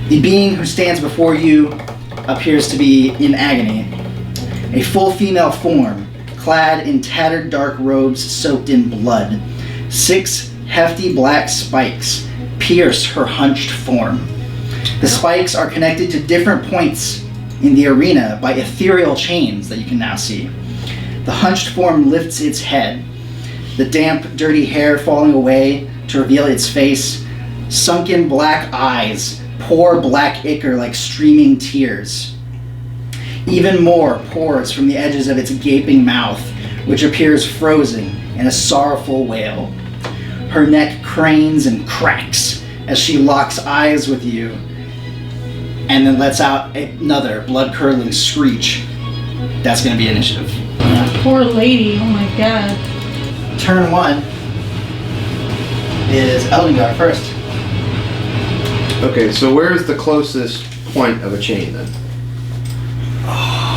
The being who stands before you appears to be in agony. A full female form, clad in tattered dark robes soaked in blood. 6 hefty black spikes pierce her hunched form. The spikes are connected to different points in the arena by ethereal chains that you can now see. The hunched form lifts its head, the damp, dirty hair falling away to reveal its face. Sunken black eyes pour black ichor like streaming tears. Even more pours from the edges of its gaping mouth, which appears frozen in a sorrowful wail. Her neck cranes and cracks as she locks eyes with you, and then lets out another blood-curdling screech. That's going to be initiative. That poor lady, oh my god. Turn 1 is Eldengar first. Okay, so where is the closest point of a chain then?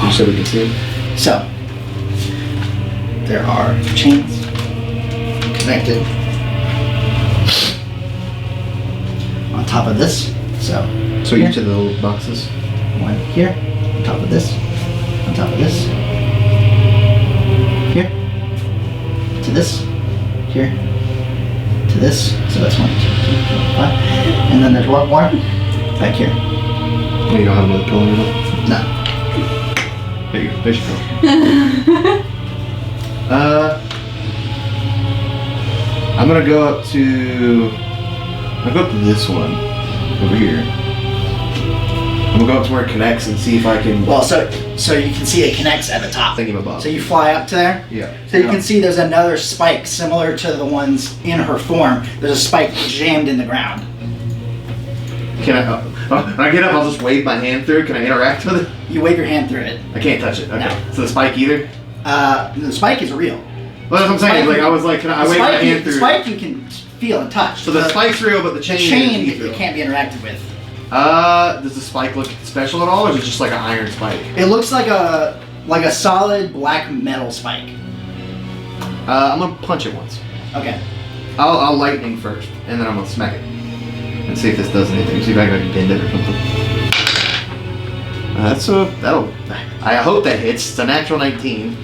You said we can see them? So, there are chains connected on top of this. So each of the little boxes? One here, on top of this, on top of this, here, to this, here, to this. So that's 1, 2, 3, 4, 5. And then there's one more back here. Oh, you don't have another pillar in it? No. There you go. There you go. I'm gonna go up to. I'll go up to this one over here. I'm gonna go up to where it connects and see if I can. Well, so you can see it connects at the top. Thinking above. So you fly up to there. Yeah. So you can see there's another spike similar to the ones in her form. There's a spike jammed in the ground. Can I? When I get up, I'll just wave my hand through it. Can I interact with it? You wave your hand through it. I can't touch it. Okay. No. So the spike either. The spike is real. Well, that's what I'm saying. Like I was like, can I wave my hand through? The spike you can feel and touch. So the spike's real, but the chain is it can't be interacted with. Does the spike look special at all, or is it just like an iron spike? It looks like a solid black metal spike. I'm gonna punch it once. Okay. I'll lightning first, and then I'm gonna smack it and see if this does anything. See if I can bend it or something. That'll. I hope that hits. It's a natural 19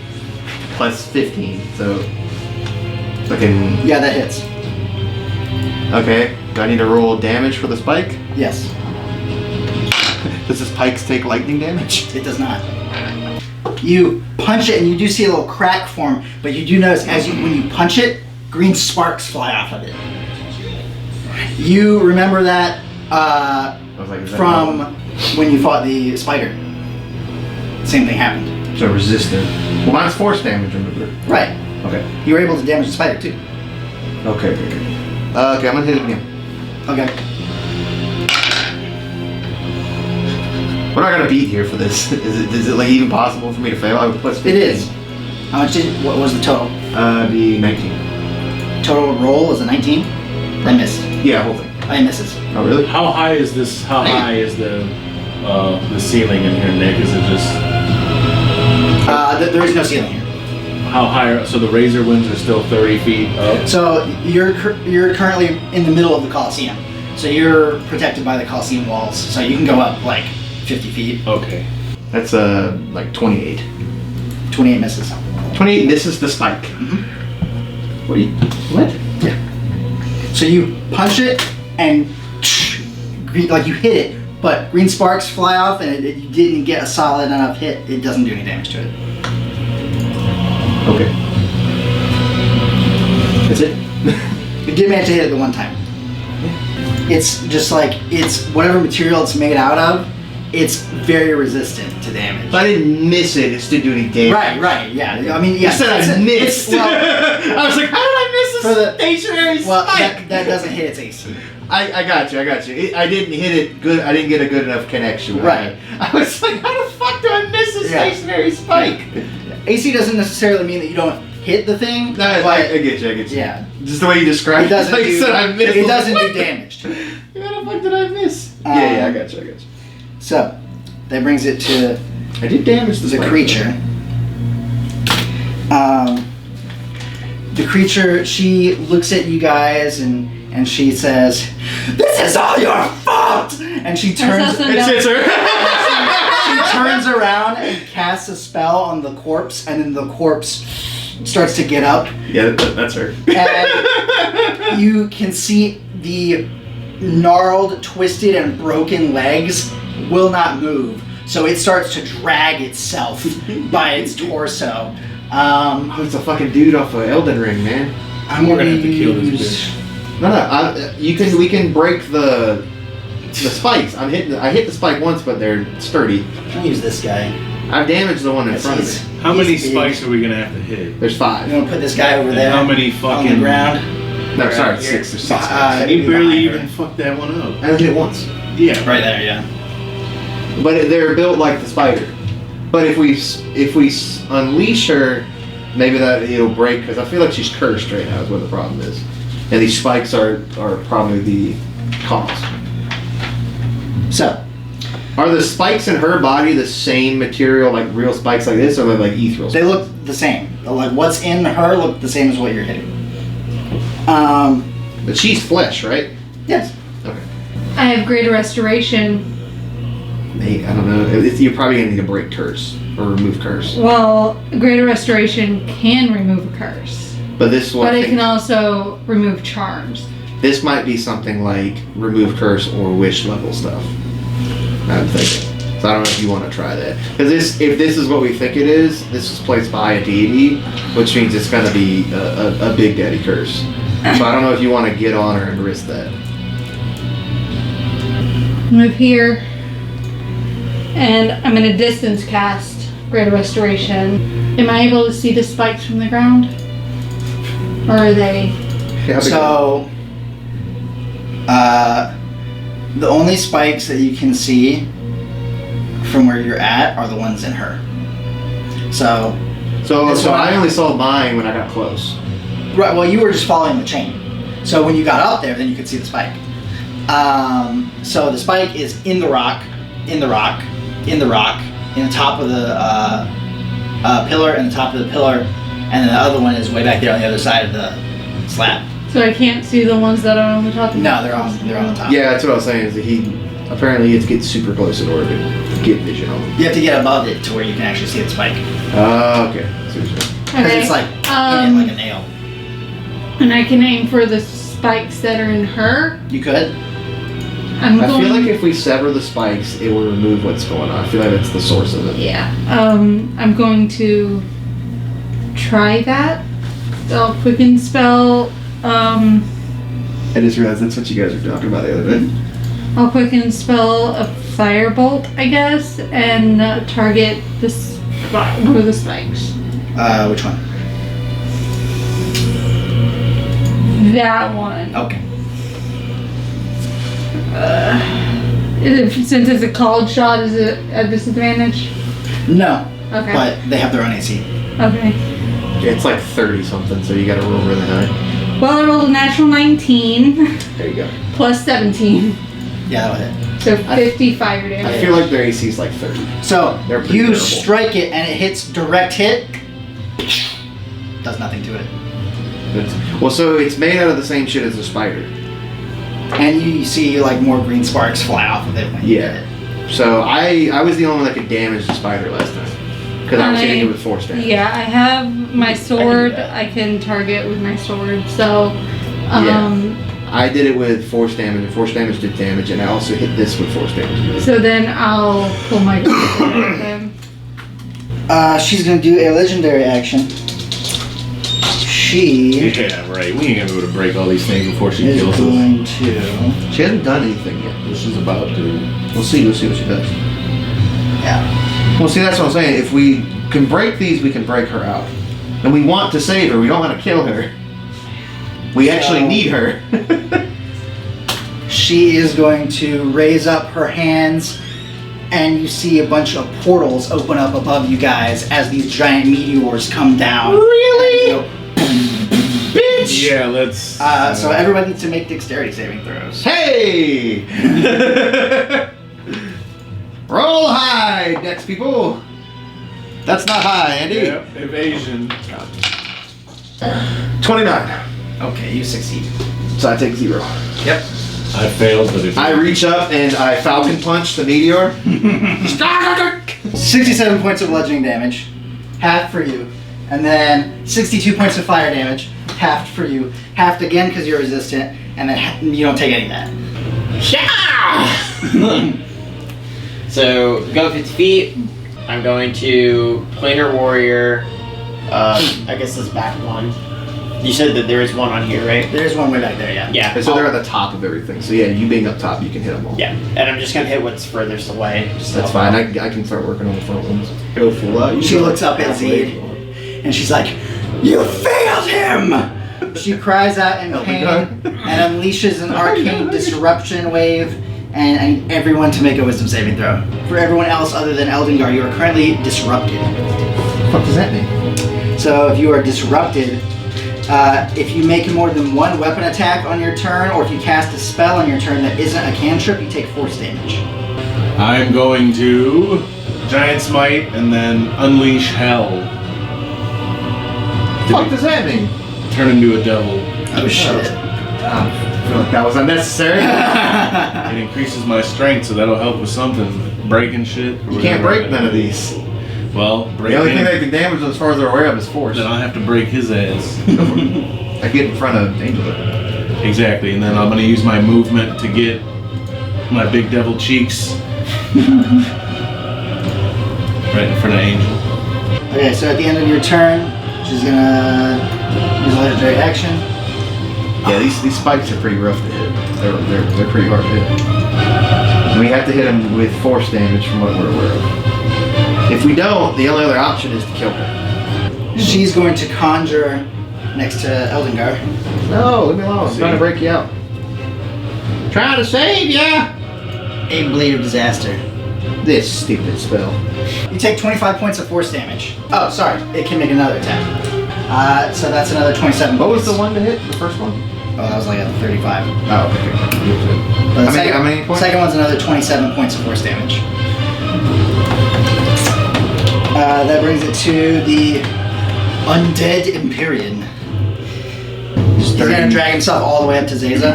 plus 15, so fucking. Yeah, that hits. Okay. Do I need to roll damage for the spike? Yes. Does the spikes take lightning damage? It does not. You punch it and you do see a little crack form, but you do notice when you punch it, green sparks fly off of it. You remember that from when you fought the spider. Same thing happened. So resistant. Well, mine's force damage, remember? Right. Okay. You were able to damage the spider too. Okay, okay, I'm gonna hit it again. Okay. We're not gonna beat here for this. Is it like even possible for me to fail? I would plus 15. It is. How much what was the total? The 19. Total roll was a 19? I missed. Yeah, whole thing. I misses. Oh, really? How high is this? How high is the ceiling in here, Nick? Is it just? There is no ceiling here. How high? So the razor winds are still 30 feet up. So you're currently in the middle of the Coliseum. So you're protected by the Coliseum walls. So you can go up like 50 feet. Okay. That's like 28. 28 misses. 28 misses the spike. Mm-hmm. What? Yeah. So you punch it and like you hit it, but green sparks fly off and you didn't get a solid enough hit. It doesn't do any damage to it. Okay. That's it. You did manage to hit it the one time. It's just like it's whatever material it's made out of. It's very resistant to damage. If I didn't miss it, it still do any damage. Right, yeah. I mean, yeah. You said I missed. Well, I was like, how did I miss this stationary spike? Well, that doesn't hit its AC. I got you. I didn't hit it good. I didn't get a good enough connection. Right. I was like, how the fuck do I miss a stationary spike? AC doesn't necessarily mean that you don't hit the thing. No, I get you. Yeah. Just the way you described it. Like you said, I missed. It doesn't do damage to it. How the fuck did I miss? Yeah, I got you. So, that brings it to I did damage the creature. The creature, she looks at you guys and she says, "This is all your fault! out! And she turns. It's It's her. She turns around and casts a spell on the corpse, and then the corpse starts to get up. Yeah, that's her. And you can see the gnarled, twisted, and broken legs will not move. So it starts to drag itself by its torso. Oh, it's a fucking dude off of Elden Ring, man. We're gonna have to kill this bitch. No. We can break the spikes. I hit the spike once, but they're sturdy. I'll use this guy. I've damaged the one in front of me. How many He's big. spikes are we gonna have to hit? There's 5. I'm gonna put this guy over And there. how many on fucking the ground? No, sorry, Here. 6. There's 6. Uh, You barely behind even her. fucked that one up. I only hit it once. Yeah, Right there, yeah. But they're built like the spider. But if we unleash her, maybe that it'll break, because I feel like she's cursed right now is what the problem is. And these spikes are probably the cause. So, Are the spikes in her body the same material, like real spikes like this, or are they like ethereal they spikes? look the same. Like, what's in her look the same as what you're hitting. But she's flesh, right? Yes. Okay. I have greater restoration. I don't know. You're probably going to need to break curse, or remove curse. Well, greater restoration can remove a curse, But this one, but it can also remove charms. this might be something like remove curse or wish level stuff. I'm thinking. So I don't know if you want to try that. Because if this is what we think it is, this is placed by a deity, which means it's going to be a big daddy curse. So I don't know if you want to get on her and risk that. Move here, and I'm in a distance cast greater restoration. Am I able to see the spikes from the ground, or are they? Yeah, So, the only spikes that you can see from where you're at are the ones in her. So So I only saw mine when I got close. right, well, you were just following the chain. So when you got up there, then you could see the spike. So the spike is in the rock, in the rock, in the rock, in the top of the pillar, and the top of the pillar, and then the other one is way back there on the other side of the slab. So I can't see the ones that are on the top. Of No, they're on the top. Yeah, that's what I was saying. Is that he apparently you have to get super close in order to get vision on him. You have to get above it to where you can actually see the spike. Okay. So you're saying. Because Okay. it's like in it like a nail. And I can aim for the spikes that are in her. You could. I'm I going. feel like if we sever the spikes, it will remove what's going on. I feel like that's the source of it. Yeah. I'm going to try that. I'll quicken spell. I just realized that's what you guys were talking about the other day. I'll quicken spell a firebolt, I guess, and target the spot where the spikes. Which one? That one. Okay. Since it's a called shot, is it a disadvantage? No. Okay. But they have their own AC. Okay. It's like 30 something, so you gotta roll really high. Well, I rolled a natural 19 There you go. plus 17, Yeah, that'll hit. so 50 fire I damage. feel like their AC is like 30. So They're pretty you durable. strike it and it hits direct hit. Does nothing to it. Well, so it's made out of the same shit as the spider. And you see like more green sparks fly off of it when you Yeah. hit it. So I was the only one that could damage the spider last time. Because I was hitting it with force damage. Yeah, I have my sword. that. I can target with my sword. So, um, I did it with force damage, and force damage did damage, and I also hit this with force damage. so then I'll pull my gun with him. She's gonna do a legendary action. She Yeah, right. We ain't gonna be able to break all these things before she is kills us. going to. She hasn't done anything yet. Well, she's about to. We'll see what she does. Yeah. Well, see, that's what I'm saying. If we can break these, we can break her out. And we want to save her. We don't want to kill her. We actually So- need her. She is going to raise up her hands, and you see a bunch of portals open up above you guys as these giant meteors come down. Really? Bitch! Yeah, let's. So everybody needs to make dexterity saving throws. Hey! Roll high, next people. That's not high, Andy. Yeah, evasion. 29. Okay, you succeed. So I take 0. Yep. I failed, but if I reach up and I Falcon Punch the meteor. 67 points of bludgeoning damage, half for you. And then 62 points of fire damage, half for you. Halved again because you're resistant, and then you don't take any of that. So, go 50 feet. I'm going to Planar Warrior. I guess this back one. You said that there is one on here, right? There's one way back there, yeah. Yeah. So they're at the top of everything. So yeah, you being up top, you can hit them all. Yeah, and I'm just gonna hit what's furthest away. Just That's fine. I can start working on the front ones. Go full out. She looks up at Zed, and she's like, "You failed him!" She cries out in pain and unleashes an arcane disruption wave, and I need everyone to make a wisdom saving throw. For everyone else other than Eldengar, you are currently disrupted. What the fuck does that mean? So if you are disrupted, if you make more than one weapon attack on your turn, or if you cast a spell on your turn that isn't a cantrip, you take force damage. I'm going to Giant Smite and then Unleash Hell. What the fuck does that mean? Turn into a devil. Oh shit. I feel like that was unnecessary. It increases my strength, so that'll help with something. Breaking shit. You can't break none of these. Well, break The only him. thing they can damage as far as they're aware of is force. Then I'll have to break his ass. I get in front of Angel. Exactly, and then I'm going to use my movement to get my big devil cheeks right in front of Angel. Okay, so at the end of your turn, she's gonna use a legendary action. Yeah, these spikes are pretty rough to hit. They're pretty hard to hit. And we have to hit them with force damage from what we're aware of. If we don't, the only other option is to kill her. She's going to conjure next to Eldengar. No, leave me alone. I'm trying to break you out. Trying to save ya! A Blade of Disaster. This stupid spell. You take 25 points of force damage. Oh, sorry. It can make another attack. So that's another 27 What was points. the one to hit? The first one? Oh, that was like at 35. Oh, okay. But the How many points? Second one's another 27 points of force damage. That brings it to the Undead Empyrean. He's gonna drag himself all the way up to Zaza.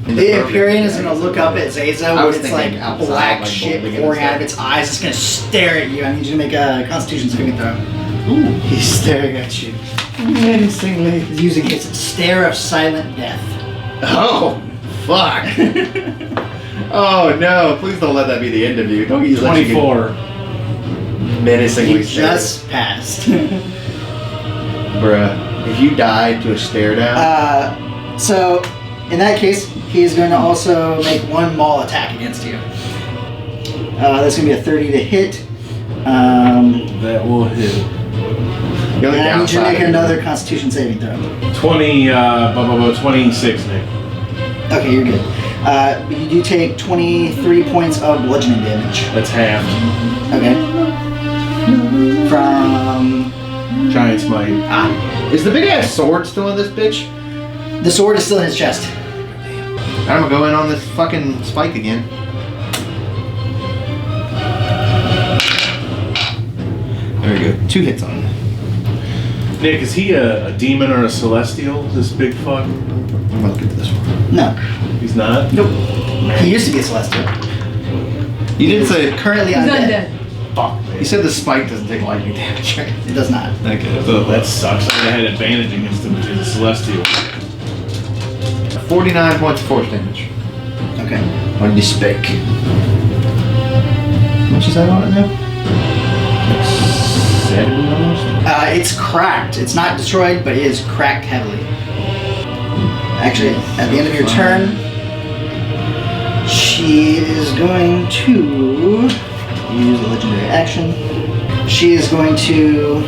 The Empyrean is gonna look up at Zaza I was with its thinking like outside, black like, shit bolting pouring and out of its eyes. It's gonna stare at you. I need you to make a Constitution saving throw. Ooh. He's staring at you. Menacingly. He's using his stare of silent death. Oh, fuck. Oh no, please don't let that be the end of you. Don't you let you 24. get menacingly He stare. just passed. Bruh, if you died to a stare down, So, in that case, he is going to also make one maul attack against you. That's going to be a 30 to hit. That will hit. the only And I need you to downside make is- another Constitution saving throw. 26, Nick. Okay, you're good. But you do take 23 points of bludgeoning damage. That's halved. Okay. From... Giant Smite. Is the big ass sword still in this bitch? The sword is still in his chest. I'm gonna go in on this fucking spike again. There we go. 2 hits on it. Nick, is he a demon or a celestial, this big fuck? I'm about to get to this one. No. He's not? Nope. He used to be a celestial. You didn't say. Currently He's undead. undead. Fuck. You said the spike doesn't take lightning damage, right? It does not. Okay. So that sucks. I would have had advantage against him, which is a celestial. 49 points of force damage. Okay. On this spike. How much is that on it now? 7 almost? It's cracked. It's not destroyed, but it is cracked heavily. Actually, at the end of your turn, she is going to use a legendary action. She is going to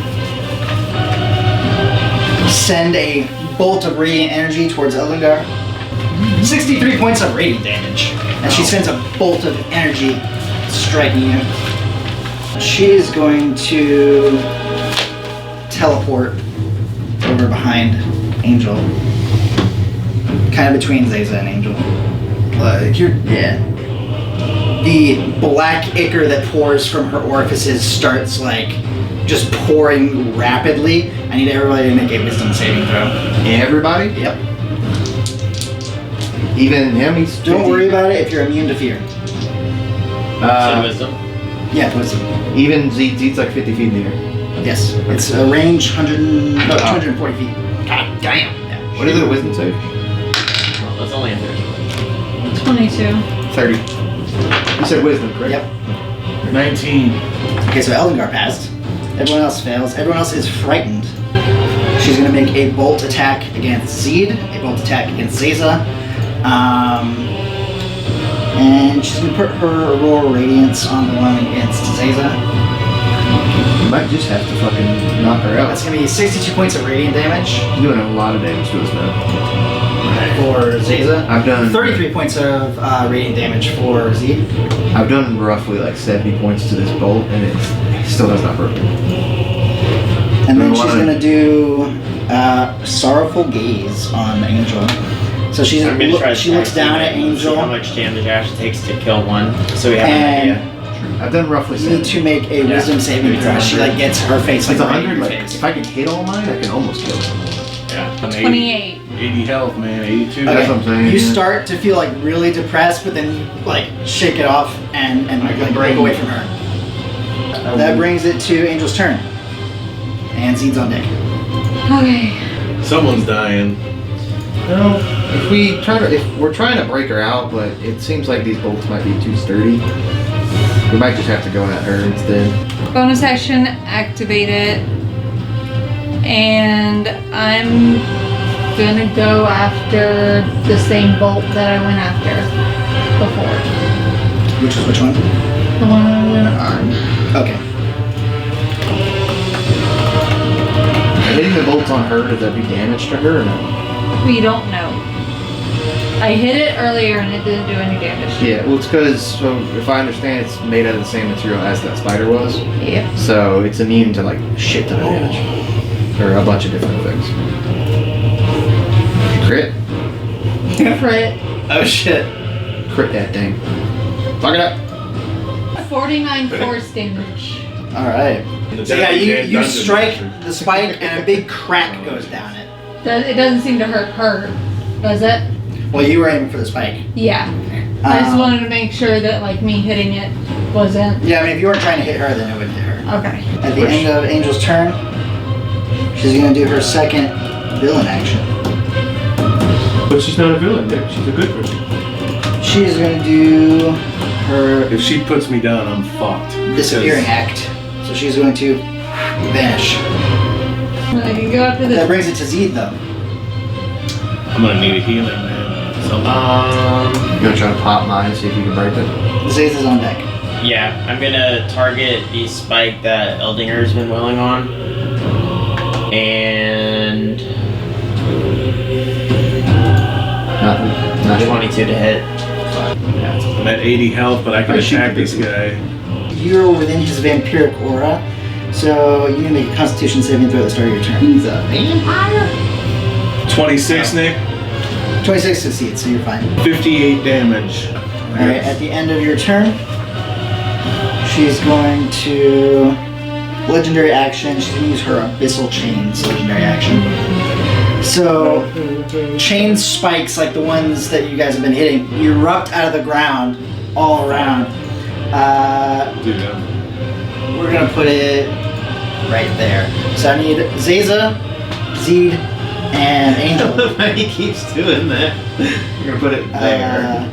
send a bolt of radiant energy towards Eldengar. 63 points of radiant damage. And she sends a bolt of energy striking you. She is going to teleport over behind Angel. Kind of between Zaza and Angel. Yeah. The black ichor that pours from her orifices starts like just pouring rapidly. I need everybody to make a wisdom saving throw. Everybody? Yep. Even him, he's Don't 50. worry about it if you're immune to fear. So wisdom. Yeah, wisdom. Even Zeed's like 50 feet in the air. Yes, it's a range 240 feet. God damn. Yeah. What is it, a wisdom save? Well, that's only a 13. 22. 30. You said wisdom, correct? Yep. 19. Okay, so Eldengar passed. Everyone else fails. Everyone else is frightened. She's going to make a bolt attack against Zeed, a bolt attack against Zeza, and she's going to put her Aurora Radiance on the one against Zeza. You might just have to fucking knock her out. That's going to be 62 points of radiant damage You're doing a lot of damage to us now. for Zeza. I've done 33 points of radiant damage for Zeed. I've done roughly like 70 points to this bolt, and it still has not broken. And then Doing a she's lot of- going to do Sorrowful Gaze on Angel. So she's I'm gonna try to she looks down at see Angel. how much damage it actually takes to kill one, so we have And- an idea. I've done roughly You need 70. to make a wisdom saving It's throw. She 100. like gets her face It's like right in 100. your Like, face. if I can hit all mine, I can almost kill it. Yeah. I'm 80. 28. 80 health, man. 82. Okay. That's what I'm saying, You yeah. start to feel like really depressed, but then you like shake it off and like break away from her. That brings it to Angel's turn. And Zeed's on deck. Okay. Someone's dying. No. If we're trying to break her out, but it seems like these bolts might be too sturdy. We might just have to go at her instead. Bonus action, activate it. And I'm gonna go after the same bolt that I went after before. Which is which one? The one I'm gonna arm. Okay. Hitting the bolts on her, does that do damage to her or no? We don't know. I hit it earlier and it didn't do any damage. Yeah, well, it's because, so if I understand, it's made out of the same material as that spider was. Yep. So it's immune to like shit ton of damage. Or a bunch of different things. Crit. Crit. Oh shit. Crit that thing. Fuck it up. 49 force damage. Alright. The So yeah, Deadly you Dungeon strike Master. the spike and a big crack goes down it. It doesn't seem to hurt her, does it? Well, you were aiming for the spike. Yeah. I just Um, wanted to make sure that like me hitting it wasn't. Yeah, I mean, if you weren't trying to hit her, then it wouldn't hit her. Okay. At the end of Angel's turn, she's gonna do her second villain action. But she's not a villain, Nick. She's a good person. She is gonna do her If she puts me down, I'm fucked. disappearing act. So she's going to vanish. I can go after That this. brings it to Zeed though. I'm gonna need a healing, man. So, You gonna try to pop mine, see if you can break it? Zeed is on deck. Yeah, I'm gonna target the spike that Eldinger's been willing on. And Nothing. not 22 to hit. I'm at 80 health, but I can I shoot attack the this guy. You're within his vampiric aura, so you need to make a Constitution saving throw at the start of your turn. He's a vampire? 26, Nick. 26 succeeds, so you're fine. 58 damage. Alright, at the end of your turn, she's going to legendary action. She's going to use her Abyssal Chains legendary action. So, chain spikes like the ones that you guys have been hitting erupt out of the ground all around. Dude, We're going to put it right there. So I need Zeza, Zeed, and Angel He keeps doing that. You're gonna put it there.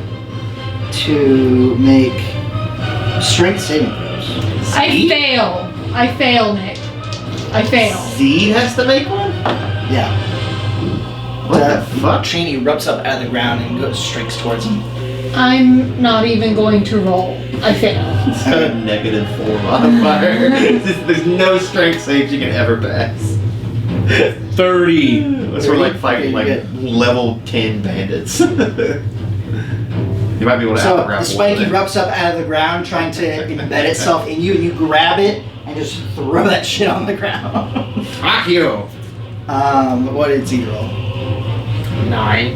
to make strength saving throws. I fail, Nick. I fail. Z has to make one? Yeah. What the fuck? Chain erupts up out of the ground and goes strikes towards him. I'm not even going to roll. I fail. It's got a -4 modifier. There's no strength saves you can ever pass. 30. Unless we're like fighting like Good. level 10 bandits. You might be able to So out-grab the spike one of them. erupts up out of the ground, trying to embed itself in you, and you grab it and just throw that shit on the ground. Fuck you! What did Z roll? 9.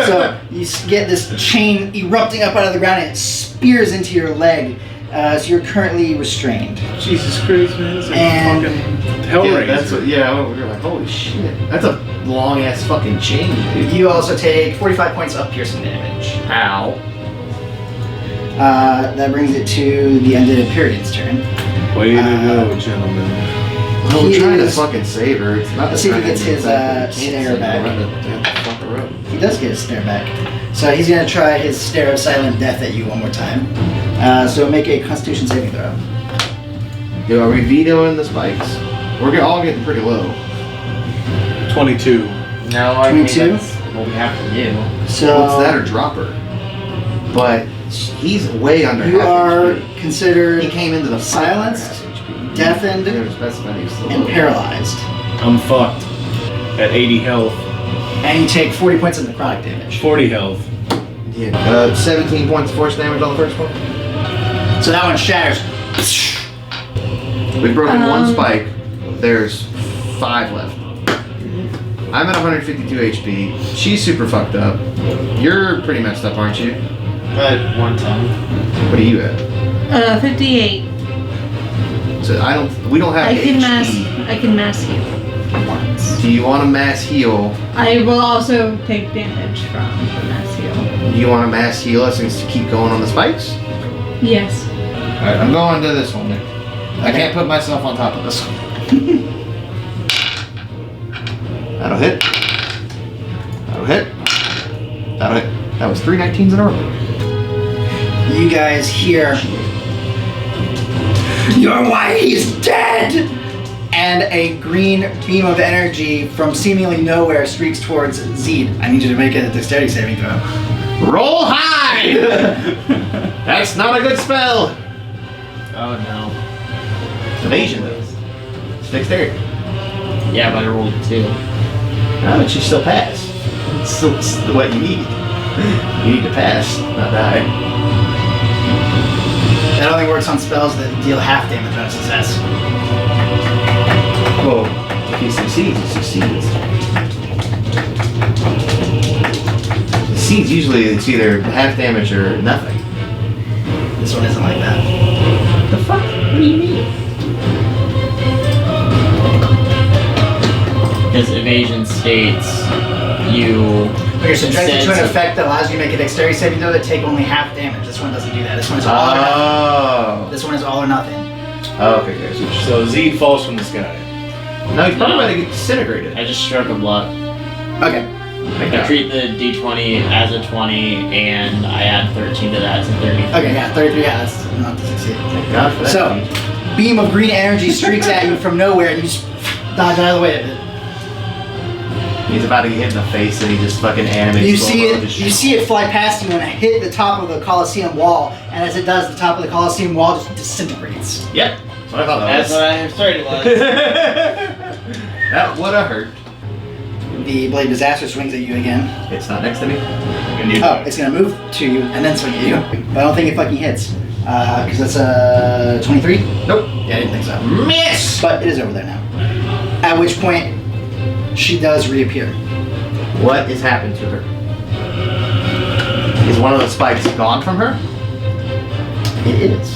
So you get this chain erupting up out of the ground and it spears into your leg, So you're currently restrained. Jesus Christ, man. It's like And- fucking Hellraiser. Yeah, that's what. Yeah, we're like, holy shit, that's a long ass fucking chain, dude. You also take 45 points of piercing damage. Ow. That brings it to the ended Empyrean's turn. Way to go, gentlemen. Well, He we're trying to is- fucking save her. It's not. Let's see if he trying gets to his, can't stare save her. back. Run the fuck her up. He does get his stare back. So he's going to try his stare of silent death at you one more time. So make a Constitution saving throw. Dude, are we vetoing the spikes? We're all getting pretty low. 22. No, I think 22? that's what we have to do. So What's that or drop her? But he's way under you half are HP. considered He came into the fight under silenced, half HP. deafened, They never specified he was still and low. paralyzed. I'm fucked. At 80 health. And you take 40 points of necrotic damage. 40 health. Yeah. 17 points of force damage on the first one. So that one shatters. We've broken one spike. There's 5 left. I'm at 152 HP. She's super fucked up. You're pretty messed up, aren't you? But 110. What are you at? 58. So we don't have I can HP. mass heal once. Do you want to mass heal? I will also take damage from the mass heal. Do you want to mass heal us and to keep going on the spikes? Yes. Alright, I'm going to this one then. I can't put myself on top of this one. That'll hit. That'll hit. That'll hit. That was 3 19s in a row. You guys hear, "You're why he's dead!" And a green beam of energy from seemingly nowhere streaks towards Zed. I need you to make a dexterity saving throw. Roll high! That's not a good spell. Oh no. Evasion though. It's dexterity. Yeah, but I rolled 2. No, but you still pass. It's still what you need. You need to pass, not die. That only works on spells that deal half damage on success. Well, if he succeeds, he succeeds. Succeeds usually it's either half damage or nothing. This one isn't like that. The fuck? What do you mean? Because evasion states you. Okay, so directed to an sense of- effect that allows you to make a dexterity saving throw that take only half damage. This one doesn't do that. This one is all or nothing. Oh. This one is all or nothing. Oh, okay, okay. So Zed falls from the sky. No, he's probably No. about to get disintegrated. I just struck a block. Okay. I treat the d20 as a 20, and I add 13 to that, so 33. Okay, yeah, 33, yeah, that's not to succeed. Thank God for that. So, beam of green energy streaks at you from nowhere and you just dodge out of the way of it. He's about to get hit in the face and he just fucking animates. You see slow-mo it. just- You see it fly past you and it hit the top of the Colosseum wall, and as it does, the top of the Colosseum wall just disintegrates. Yep. That's what I thought That's that what I started it was. was. That would have hurt. The blade disaster swings at you again. It's not next to me. And you Oh, it's gonna move to you and then swing at you. But I don't think it fucking hits. Because that's a 23? Nope. Yeah, I didn't think so. Miss! But it is over there now. At which point, she does reappear. What has happened to her? Is one of the spikes gone from her? It is.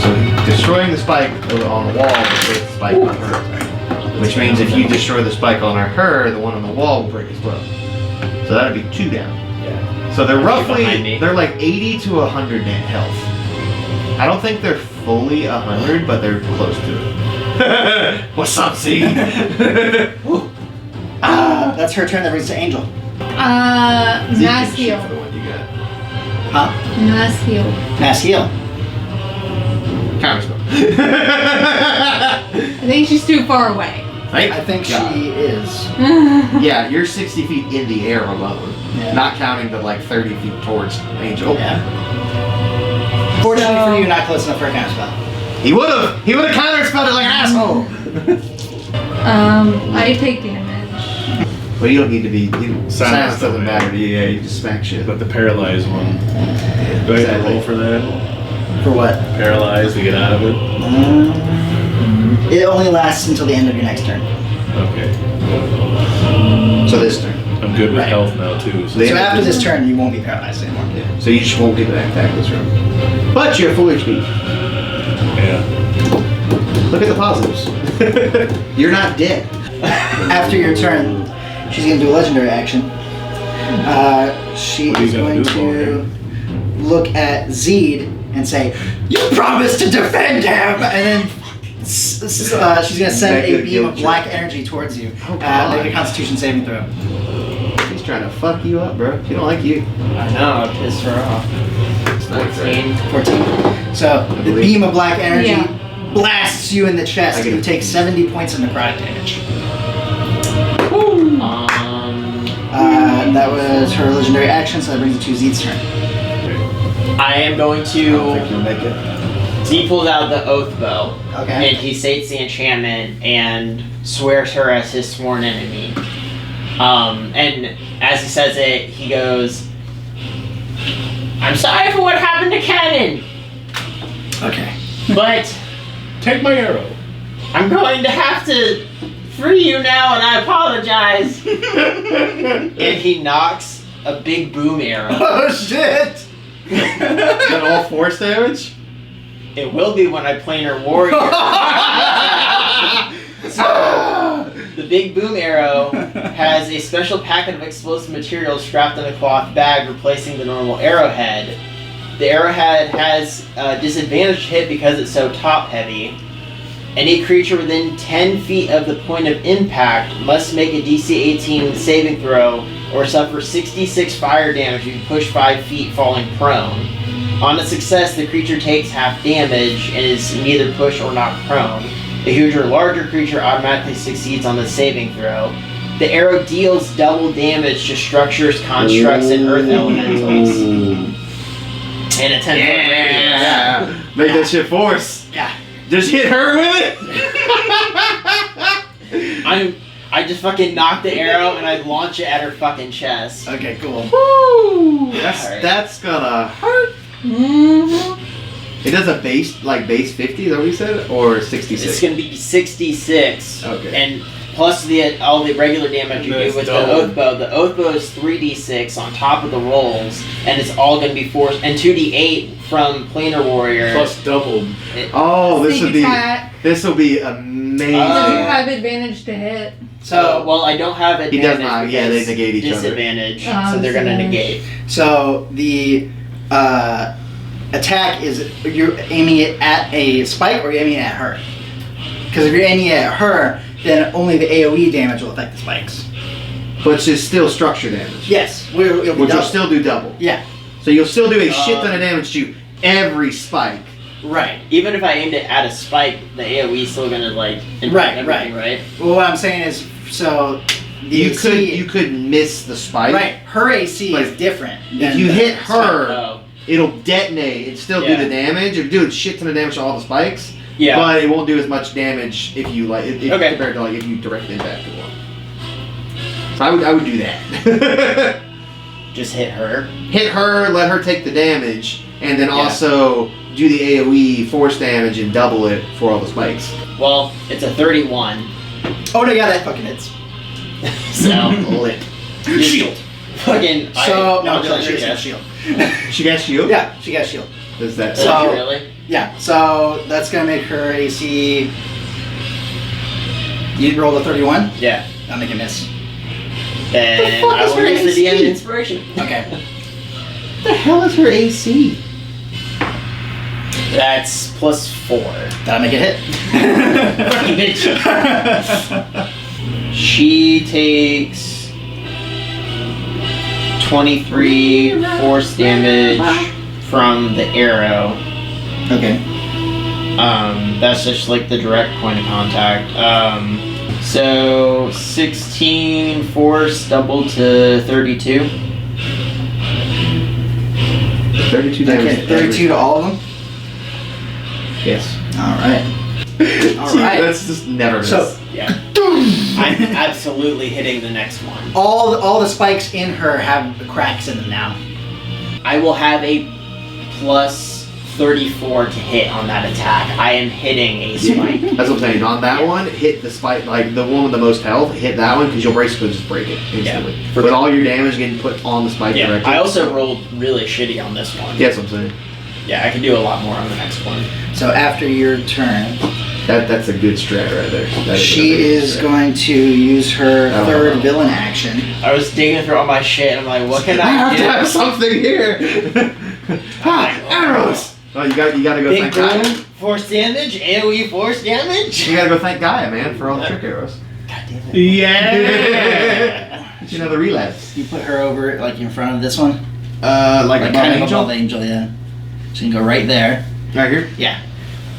So destroying the spike on the wall will break the spike on her. Which means if you destroy the spike on her, the one on the wall will break as well. So that would be 2 down. Yeah. So they're behind roughly, me. they're like 80 to 100 net health. I don't think they're fully 100, but they're close to it. What's up, C? That's her turn. That brings to Angel. Mass heal. For the one you got. Huh? Mass heal. Mass heal. Counterspell. I think she's too far away. I think she is. Yeah, you're 60 feet in the air alone. Yeah. Not counting the like 30 feet towards Angel. Yeah. Fortunately for you, not close enough for a counterspell. He would've counterspelled it like an asshole! I take damage. Well, you don't need to be, silence doesn't doesn't matter to you, yeah, you just smack shit. But the paralyzed one. Do I have to Exactly. roll for that? For what? Paralyzed to get out of it? It only lasts until the end of your next turn. Okay. So this turn. I'm good with Right. health now too. So They- So after this turn, you won't be paralyzed anymore. Yeah. So you just won't get that attack this round. But you're full HP. Yeah. Look at the positives. You're not dead. After your turn, she's going to do a legendary action. She What are you is gonna going do for to look at Zeed and say, "You promised to defend him!" And then she's going to send Make a a beam of guilt black trip. energy towards you. Oh, God. Make a Constitution saving throw. He's trying to fuck you up, bro. She don't like you. I know, I pissed her off. It's not great. 14. 14. So the believe- beam of black energy Yeah. blasts you in the chest. I get You it. take 70 points of necrotic damage. That was her legendary action, so that brings it to Zeed's turn. I am going I don't think to. you'll make it. Z pulls out the oath bow. Okay. And he states the enchantment and swears her as his sworn enemy. And as he says it, he goes, "I'm sorry for what happened to Cannon, Okay. but Take my arrow. I'm going to have to free you now, and I apologize." And he knocks a big boom arrow. Oh shit! Is that all force damage? It will be when I planar warrior. So, the big boom arrow has a special packet of explosive materials strapped in a cloth bag, replacing the normal arrowhead. The arrowhead has a disadvantage to hit because it's so top heavy. Any creature within 10 feet of the point of impact must make a DC 18 saving throw or suffer 66 fire damage if you push 5 feet falling prone. On a success, the creature takes half damage and is neither pushed or knocked prone. A huger or larger creature automatically succeeds on the saving throw. The arrow deals double damage to structures, constructs, and earth elementals in a 10-foot radius. Yeah. Make that shit force. Yeah. Just hit her with it. I just fucking knock the arrow and I launch it at her fucking chest. Okay, cool. Woo! Alright. That's gonna hurt. Mm-hmm. It does a base 50, is that what you said? Or 66? It's gonna be 66. Okay. And plus all the regular damage you And do that's with double. the oath bow. The oath bow is 3d6 on top of the rolls, and it's all gonna be forced, and 2d8 from planar warrior. Plus doubled. Oh, this Sneak would be attack. amazing. So you Oh. have advantage to hit. So, well, I don't have advantage. He does not, yeah, they because negate each other. disadvantage, Oh, so they're gonna disadvantage. negate. So the attack is you're aiming it at a spike or you're aiming it at her. Because if you're aiming it at her, then only the AOE damage will affect the spikes. But it's still structure damage. Yes, it'll be Which will double. still do double. Yeah, So you'll still do a shit ton of damage to every spike. right. Even if I aimed it at a spike, the AOE is still gonna like impact Right, everything, right? Well, what I'm saying is, so the You AC, could miss the spike. right? Her AC But is different. If than you the hit spike. her, Oh. it'll detonate and still do Yeah. the damage. It'll do a shit ton of damage to all the spikes. Yeah. But it won't do as much damage if you Okay. compared to if you direct impact to one. So I would do that. Just hit her. Hit her, let her take the damage, and then Yeah. also do the AOE force damage and double it for all the spikes. Well, it's a 31. Oh no, yeah, that fucking hits. So Lit. Shield. fucking. So no, I'll do she it, got yeah. shield. She got shield? Yeah, she got shield. Does that Does So- she really? Yeah, so that's gonna make her AC. You roll a 31. Yeah. I'll make a miss. Then fuck I is will her use the AC? DM inspiration. Okay. What the hell is her AC? That's +4. That'll make it Fucking hit. bitch. She takes 23 force damage from the arrow. Okay. That's just like the direct point of contact. So 16 force doubled to 32. 32 damage. Okay, 32 to all of them. Yes. All right. All right. That's just never miss. So Yeah. I'm absolutely hitting the next one. all the spikes in her have cracks in them now. I will have a plus 34 to hit on that attack. I am hitting a spike. That's what I'm saying. On that one, hit the spike, like the one with the most health, hit that one because you'll basically just break it instantly. Yeah. But all your damage getting put on the spike Yeah. directly. I also rolled really shitty on this one. Yeah, that's what I'm saying. Yeah, I can do a lot more on the next one. So after your turn, That's a good strat right there. she is going to use her I don't third know. villain action. I was digging through all my shit and I'm like, what can I I have do? to have something here. Arrows. Oh, you gotta go Big thank Gaia. boom, force damage, AoE force damage. You gotta go thank Gaia, man, for all the trick arrows. God damn it. Yeah. You know the relapse. You put her over like in front of this one, Like like kind of above Angel, yeah. So you can go right there. Right here. Yeah.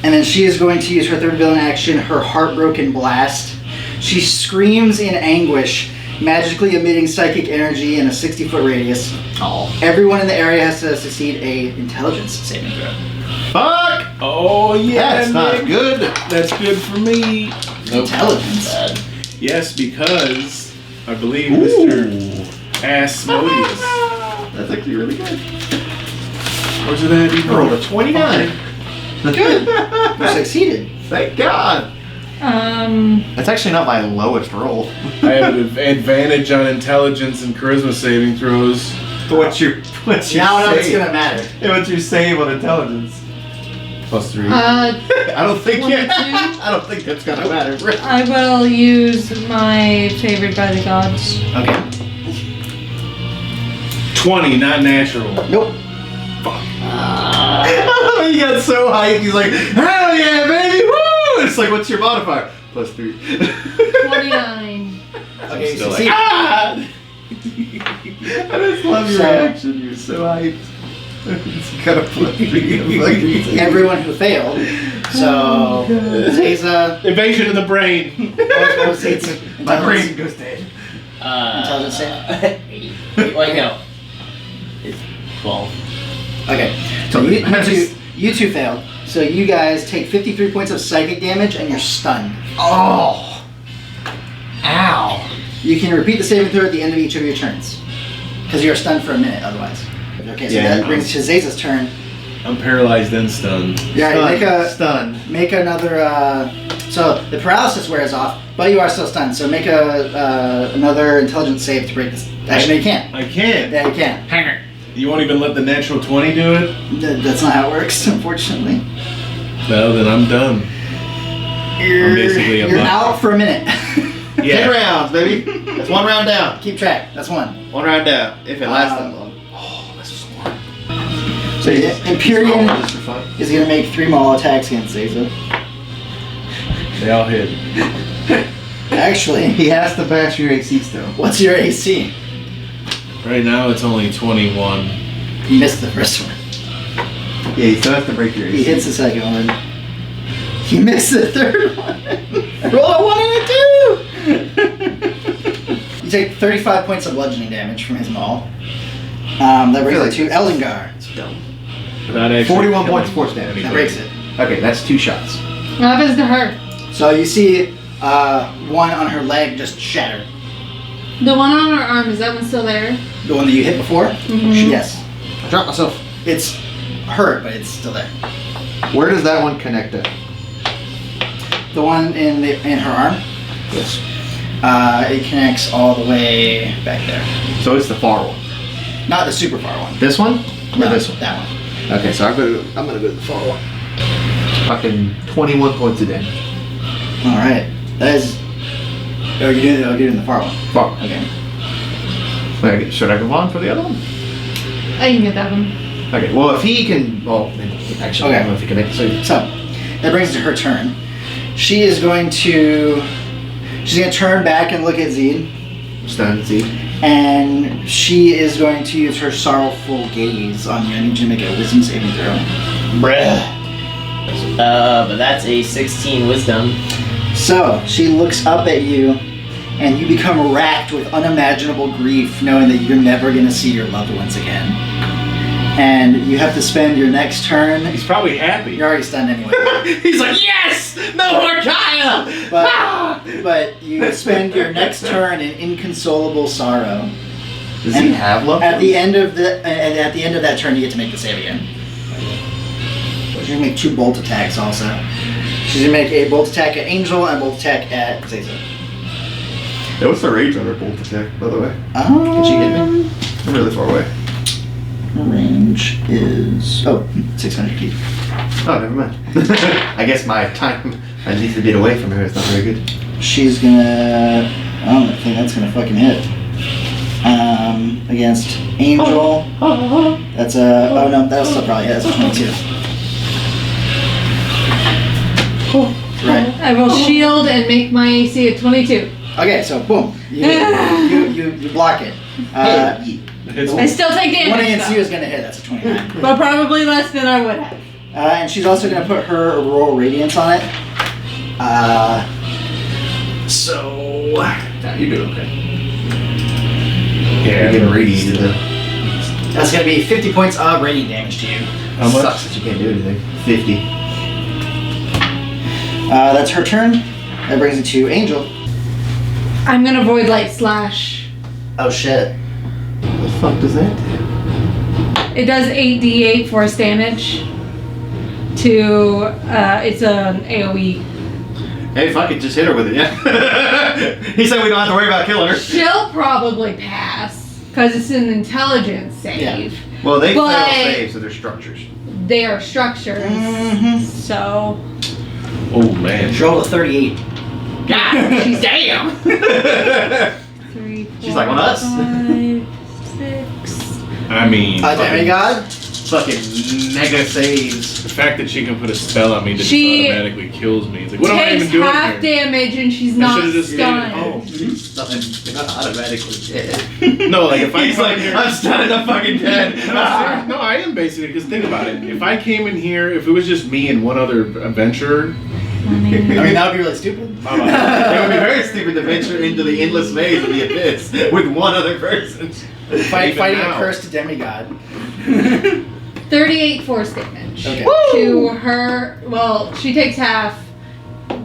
And then she is going to use her third villain action, her Heartbroken Blast. She screams in anguish, magically emitting psychic energy in a 60-foot radius. Oh. Everyone in the area has to succeed a intelligence saving throw. Fuck! Oh yeah. That's not Nick. good. That's good for me. Intelligence. Yes, because I believe Mr. Asmodeus. That's actually really good. Where's it at? I rolled a 29. Good. You succeeded. Thank God. That's actually not my lowest roll. I have an advantage on intelligence and charisma saving throws. What's your Now it's gonna matter. What's your save on intelligence? +3. I don't think 22? I don't think that's gonna matter. I will use my favored by the gods. Okay. 20, not natural. Nope. He got so hyped. He's like, hell yeah, baby, woo! It's like, what's your modifier? +3. 29. Okay, still succeed. Ah! I just love your So- reaction. You're so hyped. It's got a +3. Everyone who failed. So, Zayza, Evasion of the brain. what was it? My brain goes dead. Intelligence save? Wait, no. It's 12. Okay. So you two failed. So you guys take 53 points of psychic damage and you're stunned. Oh. Ow. You can repeat the saving throw at the end of each of your turns. Because you're stunned for a minute otherwise. Okay, so Yeah. that brings to Zayza's turn. I'm paralyzed and stunned. Yeah, Stunned. make another. So the paralysis wears off, but you are still stunned. So make another intelligence save to break this. Actually, no, you can't. I can't. Yeah, you can't. You won't even let the natural 20 do it? That's not how it works, unfortunately. Well, then I'm done. I'm basically a You're buck. out for a minute. 10 rounds, baby. That's one round down. Keep track. That's one. One round down. If it lasts that Um, long. Oh, this is one. So yeah, Empyrean Just for fun. is going to make 3 maul attacks against Zayza. They all hit. Actually, He has to pass your AC still. what's your AC? Right now it's only 21. You missed the first one. Yeah, you still have to break your AC. He hits the second one. He missed the third one. Roll a 1 and a 2! You take 35 points of bludgeoning damage from his maul. That brings it to Eldengar. It's dumb. Without actually 41 killing points force damage. That breaks it. Okay, that's 2 shots. What happens to her? So you see one on her leg just shatter. The one on her arm, is that one still there? The one that you hit before? Mhm. Yes. I dropped myself. It's hurt, but it's still there. Where does that one connect at? The one in her arm? Yes. It connects all the way back there. So it's the far one. Not the super far one. This one? Or No, this one? That one. Okay, so I'm gonna go to the far one. Fucking 21 points of damage. Alright. That is. Oh, you're doing the far one. Far. Okay. Wait, should I move on for the other one? I can get that one. Okay, well if he can, well, actually, I don't know if he can make it. So, that brings it to her turn. She's going to turn back and look at Zed, Stun, see? and she is going to use her sorrowful gaze on you. I need you to make a wisdom saving throw. Bruh. But that's a 16 wisdom. So, she looks up at you, and you become racked with unimaginable grief knowing that you're never going to see your loved ones again. And you have to spend your next turn. He's probably happy. You're already stunned anyway. He's like, yes! No more Kaya! But you spend your next turn in inconsolable sorrow. Does And he have love? At the end of that turn, you get to make the save again. She's gonna make 2 bolt attacks also. She's gonna make a bolt attack at Angel and a bolt attack at Zayza. Yeah, what's the range on her bolt attack, by the way? Can she hit me? I'm really far away. Her range is 600 feet. Oh, never mind. I guess my time, I need to get away from her. It's not very good. She's gonna. I don't think that's gonna fucking hit. Against Angel. That's a. Oh no, that'll still probably hit. That's a 22. Right. I will shield and make my AC a 22. Okay, so boom. You block it. It's I still take One damage. against though. you is gonna hit. That's a 29. But probably less than I would have. And she's also gonna put her Aurora Radiance on it. So. Nah, you're doing okay. Yeah, You're getting radiated though. That's gonna be 50 points of radiant damage to you. How much? Sucks that you can't do anything. 50. That's her turn. That brings it to Angel. I'm gonna void light slash. Oh shit. What the fuck does that do? It does 8d8 force damage. To it's an AOE. Hey, fuck it, just hit her with it, yeah? He said we don't have to worry about killing her. She'll probably pass because it's an intelligence save. Well, they But- fail saves, so they're structures. They are structures, Mm-hmm. so Oh man. She rolled a 38. God, she's damn! 3, 4, She's like on us. 5, 6. I mean, Demigod? Fucking mega saves. the fact that she can put a spell on me that She just automatically kills me. It's like, what am I Takes even doing half here? damage and she's I not should've just stunned. Nothing automatically dead. No, like if I He's come like, in here, I'm stunned, I'm fucking dead. No, serious- no, I am basically, because think about it. If I came in here, if it was just me and one other adventurer, I mean, that would be really stupid. It would be very stupid to venture into the endless maze of the abyss with one other person. Fighting a now. cursed demigod. 38 force damage. Okay. To her, well, she takes half.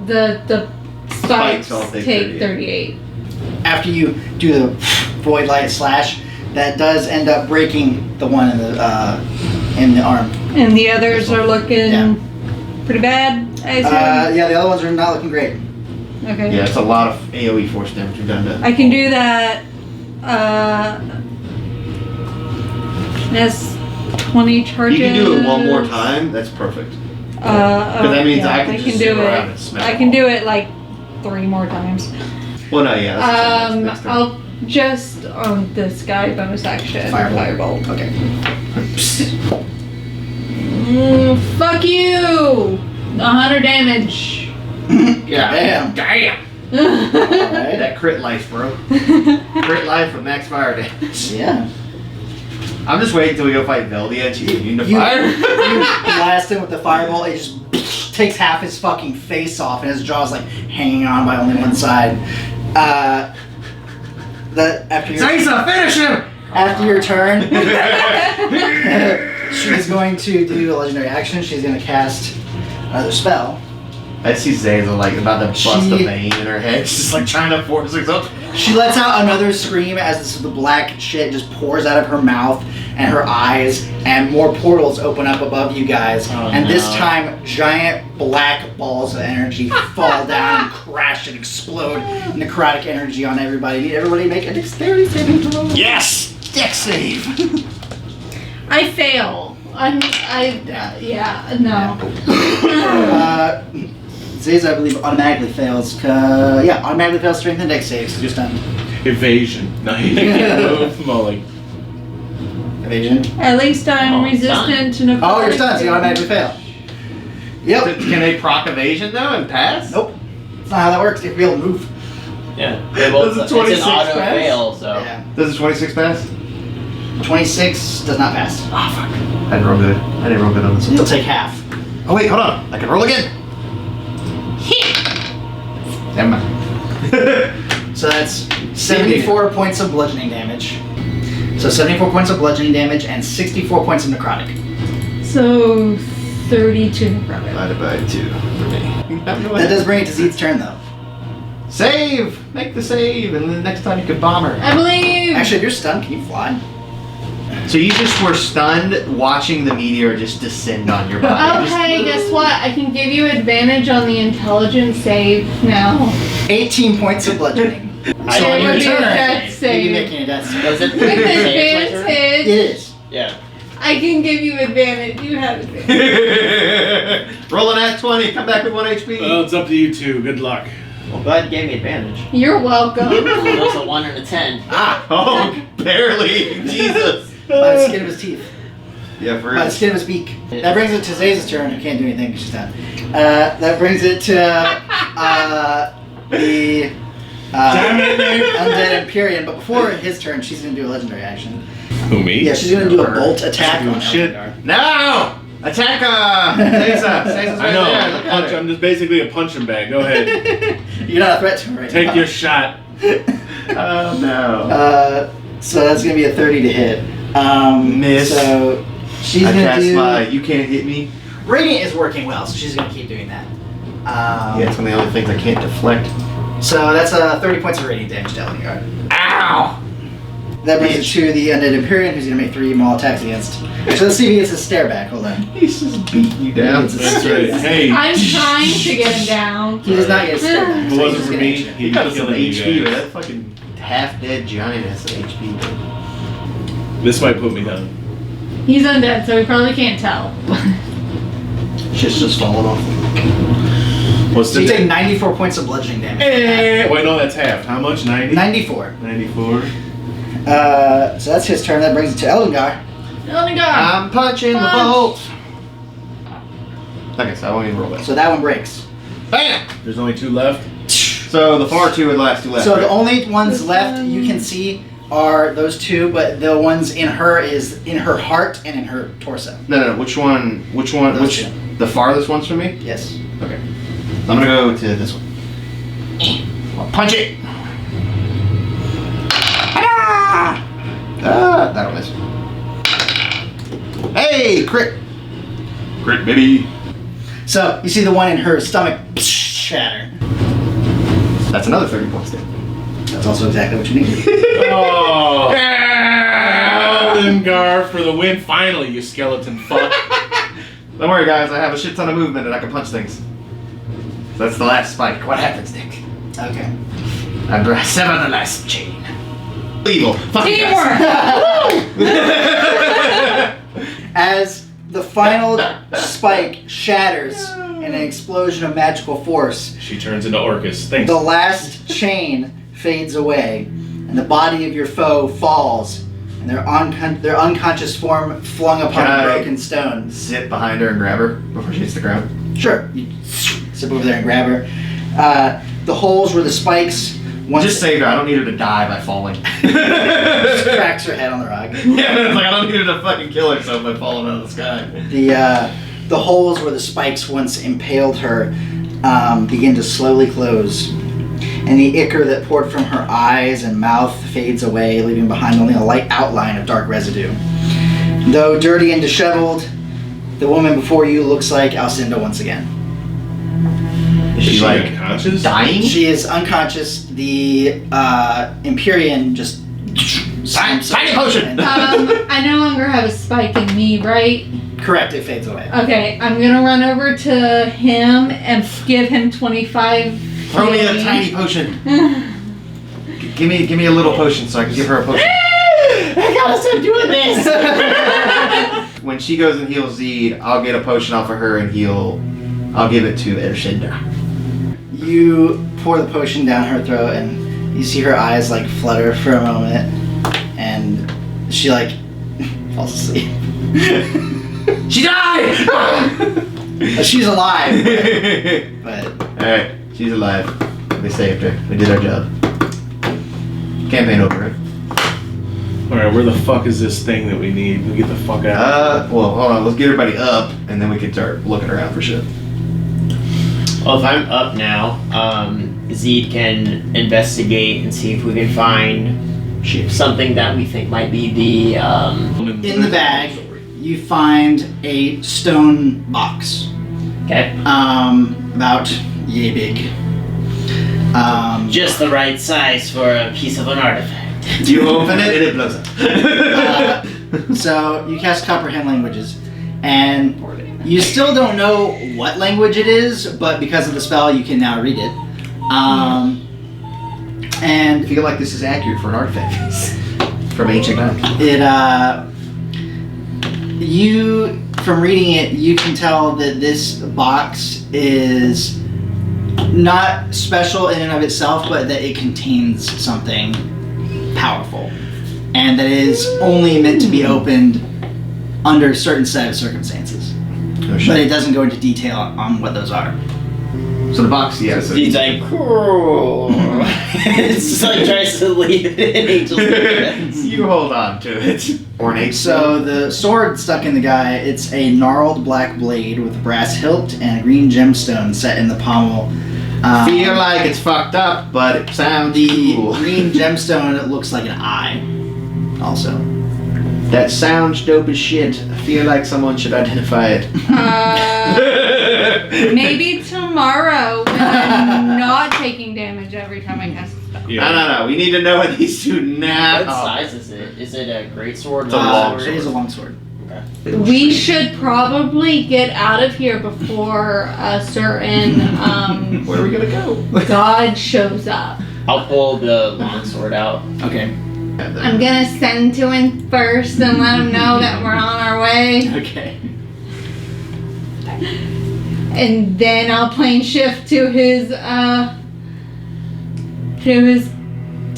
The spikes all take take 38. After you do the void light slash, that does end up breaking the one in the arm. And the others are looking Yeah. pretty bad, I assume. Yeah, the other ones are not looking great. Okay. Yeah, it's a lot of AoE force damage we've done to. I can do that. That's 20 charges. You can do it one more time, that's perfect. Because that means I can just sit around and smell I can do it like 3 more times. Well, no, yeah. That's next turn. I'll just on this guy bonus action Firebolt. firebolt. Okay. Fuck you! 100 damage. Damn. Damn! Alright. That crit life, bro. Crit life with max fire damage. Yeah. I'm just waiting till we go fight Veldia and she's immune to You fire. blast him with the firebolt, it just takes half his fucking face off and his jaw's like hanging on by only one side. Finish him! After your turn, she's going to do a legendary action. She's going to cast another spell. I see Zaza like about to bust She- a vein in her head. She's just like trying to force herself. She lets out another scream as the black shit just pours out of her mouth and her eyes, and more portals open up above you guys. Oh, and this no. time, giant black balls of energy fall down and crash and explode necrotic energy on everybody. Need everybody to make a dexterity saving throw. Yes! Dex save! I fail. No. Zaza, I believe, automatically fails. Automatically fails strength and dex saves. Just done. evasion. No, you can't move. More like, Evasion. At least I'm resistant to necrotic. Oh, you're stunned, so you automatically fail. Yep. Can they proc evasion though and pass? Nope. That's not how that works. You have to be able to move. Yeah. Well, Does the it's 26 an auto pass? fail, so. Yeah. Does the 26 pass? 26 does not pass. Oh fuck. I didn't roll good. I didn't roll good on this one. You'll take half. Oh wait, hold on. I can roll again. Never mind. So that's 74 points of bludgeoning damage. So 74 points of bludgeoning damage and 64 points of necrotic. So 32 necrotic. Divided by 2 for me. That does bring it to Zeed's turn though. Save! Make the save, and then next time you can bomb her. I believe. Actually, if you're stunned, can you fly? So you just were stunned watching the meteor just descend on your body. Okay, guess what? I can give you advantage on the intelligence save now. 18 points of bludgeoning. So It on would your be a turn, death you'll be save. making a death save. Was it? With say it's my turn? It advantage. is. Yeah. I can give you advantage. You have advantage. Rolling at 20, come back with 1 HP. Well, it's up to you two. Good luck. Well, glad you gave me advantage. You're welcome. That was a 1 and a 10. Oh, barely. Jesus. By the skin of his teeth. Yeah, for By the real. skin of his beak. That brings it to Zay's turn, who can't do anything because she's done. That brings it to the Undead Empyrean, but before his turn, she's going to do a legendary action. Who, me? Yeah, she's going to do a bolt attack Doing on shit. Elgar. No! Attack Sasa. Sasa's I right know. there. I'm, Look a at punch, her. I'm just basically a punching bag. Go ahead. You're not a threat to him right Take now. your shot. Oh, no. So that's going to be a 30 to hit. Miss. So she's I going to cast do... my You Can't Hit Me. Radiant is working well, so she's going to keep doing that. Yeah, it's one of the only things I can't deflect. So that's 30 points of radiant damage to Elgar. Ow! That brings it to the Undead Empyrean, who's going to make 3 more attacks against. So let's see if he gets a stare back. Hold on. He's just beating you down. That's right. Hey, I'm trying to get him down. He does not get a stare back. if so it he's wasn't just for gonna me, hit you. He he'd got be us some killing you HP, but guys. that fucking half-dead giant has some HP. This might put me down. He's undead, so he probably can't tell. Shit's just falling off. What's So the you take 94 points of bludgeoning damage. Wait, no, that's half. How much? 90? 94. 94. So that's his turn. That brings it to Elgar. Oh my god. I'm punching the Punch. bolt. Okay, so I won't even roll that. So that one breaks. Bam! There's only 2 left. So the far 2 and the last 2 left. So the right? only ones left you can see are those 2, but the ones in her is in her heart and in her torso. No. Which one? Those Which? two. The farthest one's from me? Yes. Okay. I'm gonna go to this one. I'll punch it. That'll miss. Hey, crit. Crit, baby. So you see the one in her stomach shatter. That's another 30 points there. That's also exactly what you need. Oh. Eldengar for the win. Finally, you skeleton fuck. Don't worry, guys. I have a shit ton of movement and I can punch things. So that's the last spike. What happens, Nick? Okay. I sever the last chain. Evil. Fuck you Teamwork! guys. As the final spike shatters in an explosion of magical force, She turns into Orcus. Thanks. the last chain fades away, and the body of your foe falls, and their unconscious form flung upon Can a I- broken stone. Zip behind her and grab her before she hits the ground. Sure, you zip over there and grab her. The holes where the spikes once Just save her. I don't need her to die by falling. just cracks her head on the rock. Yeah, it's like I don't need her to fucking kill herself by falling out of the sky. The holes where the spikes once impaled her begin to slowly close, and the ichor that poured from her eyes and mouth fades away, leaving behind only a light outline of dark residue. Though dirty and disheveled, the woman before you looks like Alcinda once again. Is Is she she like unconscious? dying? She is unconscious. The Empyrean just Tiny potion! I no longer have a spike in me, right? Correct, it fades away. Okay, I'm gonna run over to him and give him 25. Throw me a healing. tiny potion. Give me a little potion so I can give her a potion. I gotta start doing this! When she goes and heals Zed, I'll get a potion off of her and I'll give it to Alcinda. You pour the potion down her throat, and you see her eyes like flutter for a moment, and she like falls asleep. She died! She's alive, but Alright, she's alive. We saved her. We did our job. Campaign over, right? Alright, where the fuck is this thing that we need? We get the fuck out. Well, hold on. Let's get everybody up, and then we can start looking around for shit. Well, if I'm up now, Zed can investigate and see if we can find something that we think might be the. in the bag you find a stone box, Okay. about yay big. Just the right size for a piece of an artifact. You open it, and it blows up. So you cast Comprehend Languages, and you still don't know what language it is, but because of the spell, you can now read it. I And feel like this is accurate for an artifact from ancient times. it You, from reading it, you can tell that this box is not special in and of itself, but that it contains something powerful, and that it is only meant to be opened under a certain set of circumstances. Oh, shit. But it doesn't go into detail on what those are. So the box, yeah. So He's like, cool. It's just like tries to leave it in Angel's hands. you hold on to it. Ornate. So the sword stuck in the guy, it's a gnarled black blade with a brass hilt and a green gemstone set in the pommel. Feel like it's fucked up, but it sounds The cool. green gemstone looks like an eye, also. That sounds dope as shit. I feel like someone should identify it. Maybe tomorrow when I'm not taking damage every time I cast a spell. Yeah. No. We need to know what these two now. What size is it? Is it a great sword? It's a long It is a long sword. We should probably get out of here before a certain Where are we gonna go? god shows up. I'll pull the long sword out. Okay. I'm gonna send to him first and let him know that we're on our way. Okay. And then I'll plane shift to his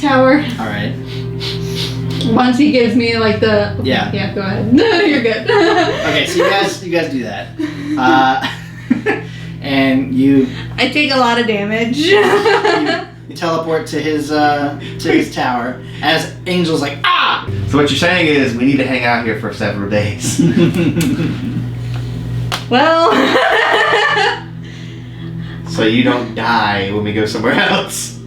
tower. Alright. Once he gives me like the Yeah. Yeah, go ahead. You're good. Okay, so you guys do that. And you I take a lot of damage. teleport to his tower as Angel's like, ah! So what you're saying is we need to hang out here for several days. Well, So you don't die when we go somewhere else.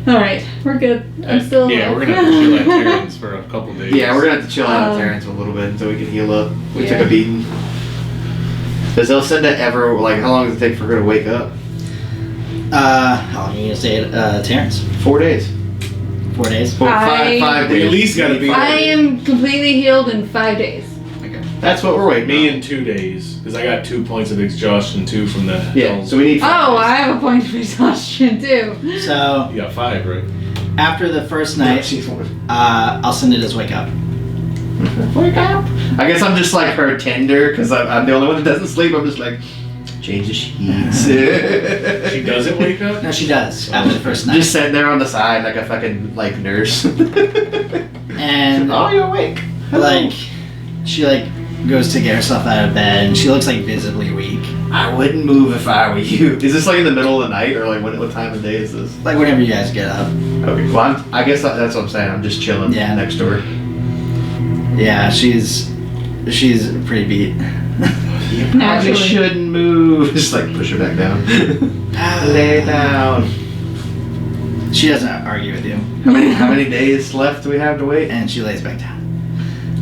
all right, we're good. I'm still Yeah, alive. we're gonna have to chill at Terrence for a couple days. Yeah, we're gonna have to chill out Um, at Terrence for a little bit until we can heal up. We yeah. took a beating. Does Alcinda ever, like, how long does it take for her to wake up? How long are you gonna stay at Terrence? 4 days. 4 days? Four, I- five We days. at least gotta be I am completely healed in 5 days. That's what we're waiting me on. in 2 days because I got 2 points of exhaustion, 2 from the Yeah, hills. so we need 5 Oh, days. I have a point of exhaustion too. So, You got 5, right? after the first night, Alcinda does wake up. Wake up. I guess I'm just like her tender because I'm the only one that doesn't sleep. I'm just like, change the sheets. She doesn't wake up? No, she does, after the first night. Just sitting there on the side like a fucking, like, nurse. And, Oh, you're awake. like, she, like, goes to get herself out of bed, and she looks, like, visibly weak. I wouldn't move if I were you. Is this like in the middle of the night or like what time of day is this? Like, whenever you guys get up. Okay, well, I guess that's what I'm saying. I'm just chilling next to her. Yeah, she's pretty beat. You probably Naturally. shouldn't move. Just like push her back down. Lay down. She doesn't argue with you. How many days left do we have to wait? And she lays back down.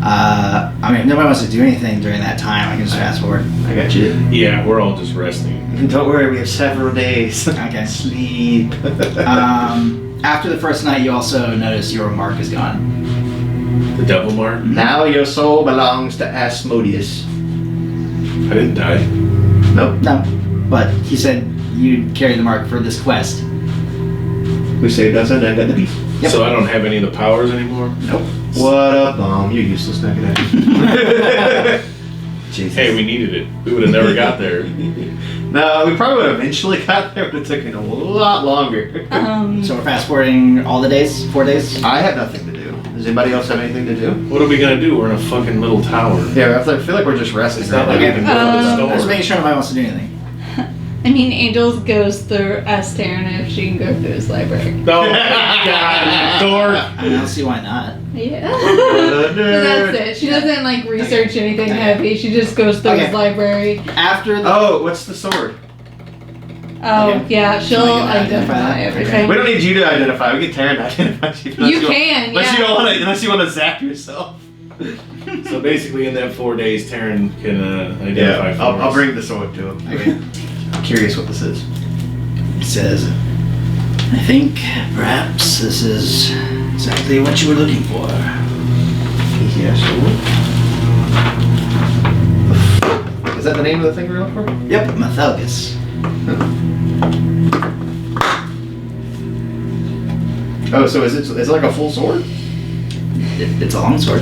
I mean, if nobody wants to do anything during that time, I can just fast forward. I got you. Yeah, we're all just resting. Don't worry, we have several days. Okay. Sleep. After the first night, you also notice your mark is gone. The devil mark? Now your soul belongs to Asmodeus. I didn't die. Nope. No, but he said you'd carry the mark for this quest. Who saved us and I got the beast. Yep. So I don't have any of the powers anymore? Nope. What up, Mom? You're useless, knock it out. Jesus. Hey, we needed it. We would have never got there. No, we probably would have eventually got there, but it took a lot longer. So we're fast forwarding all the days, 4 days. I have nothing to do. Does anybody else have anything to do? What are we gonna do? We're in a fucking little tower. Yeah, I feel like we're just resting. It's not right like now. we can go to the I'm just store. making sure nobody wants to do anything. I mean, Angels goes through Taryn if she can go through his library. Oh my god, dork! I don't see why not. Yeah. So that's it. She doesn't like research anything heavy. She just goes through Okay. his library. After the Oh, what's the sword? Oh Okay. yeah, she'll So I can identify identify that? everything. We don't need you to identify. We get Taryn to identify. You can, Unless yeah. you don't want to. Unless you want to zap yourself. So basically, in that 4 days, Taryn can identify for I'll us. bring the sword to him. Okay. I'm curious what this is. It says, I think perhaps this is exactly what you were looking for. Yes. Is that the name of the thing we're looking for? Yep, Mathelgus. Oh, so is it like a full sword? It's a long sword.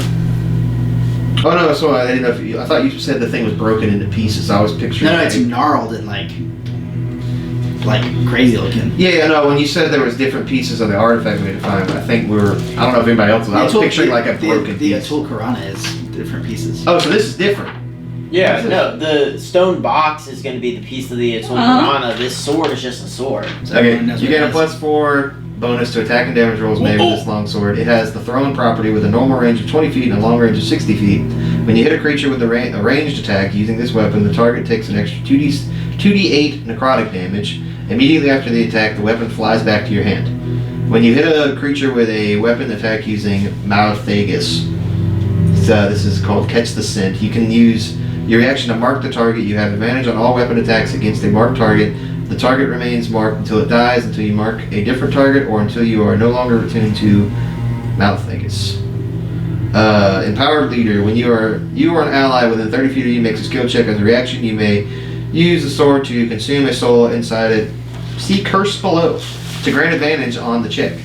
Oh no, so I didn't know if I thought you said the thing was broken into pieces. I was picturing. No, it's gnarled and like crazy looking. Yeah, no. When you said there was different pieces of the artifact we had to find, I think I don't know if anybody else was. I was picturing like a broken the piece. Atul Karana is different pieces. Oh, so this is different. Yeah, no, the stone box is going to be the piece of the Atul Karana. This sword is just a sword. So Okay, everyone knows you what get it a is. +4 bonus to attack and damage rolls made with this long sword. It has the thrown property with a normal range of 20 feet and a long range of 60 feet. When you hit a creature with a ranged attack using this weapon, the target takes an extra 2d8 necrotic damage. Immediately after the attack, the weapon flies back to your hand. When you hit a creature with a weapon attack using Malthagus, this is called Catch the Scent, you can use your reaction to mark the target. You have advantage on all weapon attacks against a marked target. The target remains marked until it dies, until you mark a different target, or until you are no longer attuned to Malthagus. Empowered Leader. When you are an ally within 30 feet of you makes a skill check as a reaction, you may use the sword to consume a soul inside it. See Curse below to grant advantage on the check.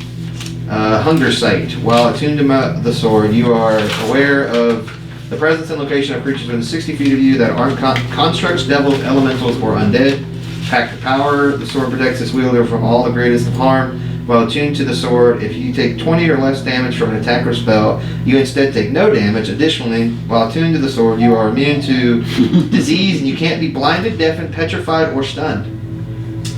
Hunger Sight. While attuned to the sword, you are aware of the presence and location of creatures within 60 feet of you that aren't constructs, devils, elementals, or undead. Pact of Power. The sword protects its wielder from all the greatest of harm. While attuned to the sword, if you take 20 or less damage from an attack or spell, you instead take no damage. Additionally, while attuned to the sword, you are immune to disease and you can't be blinded, deafened, petrified, or stunned.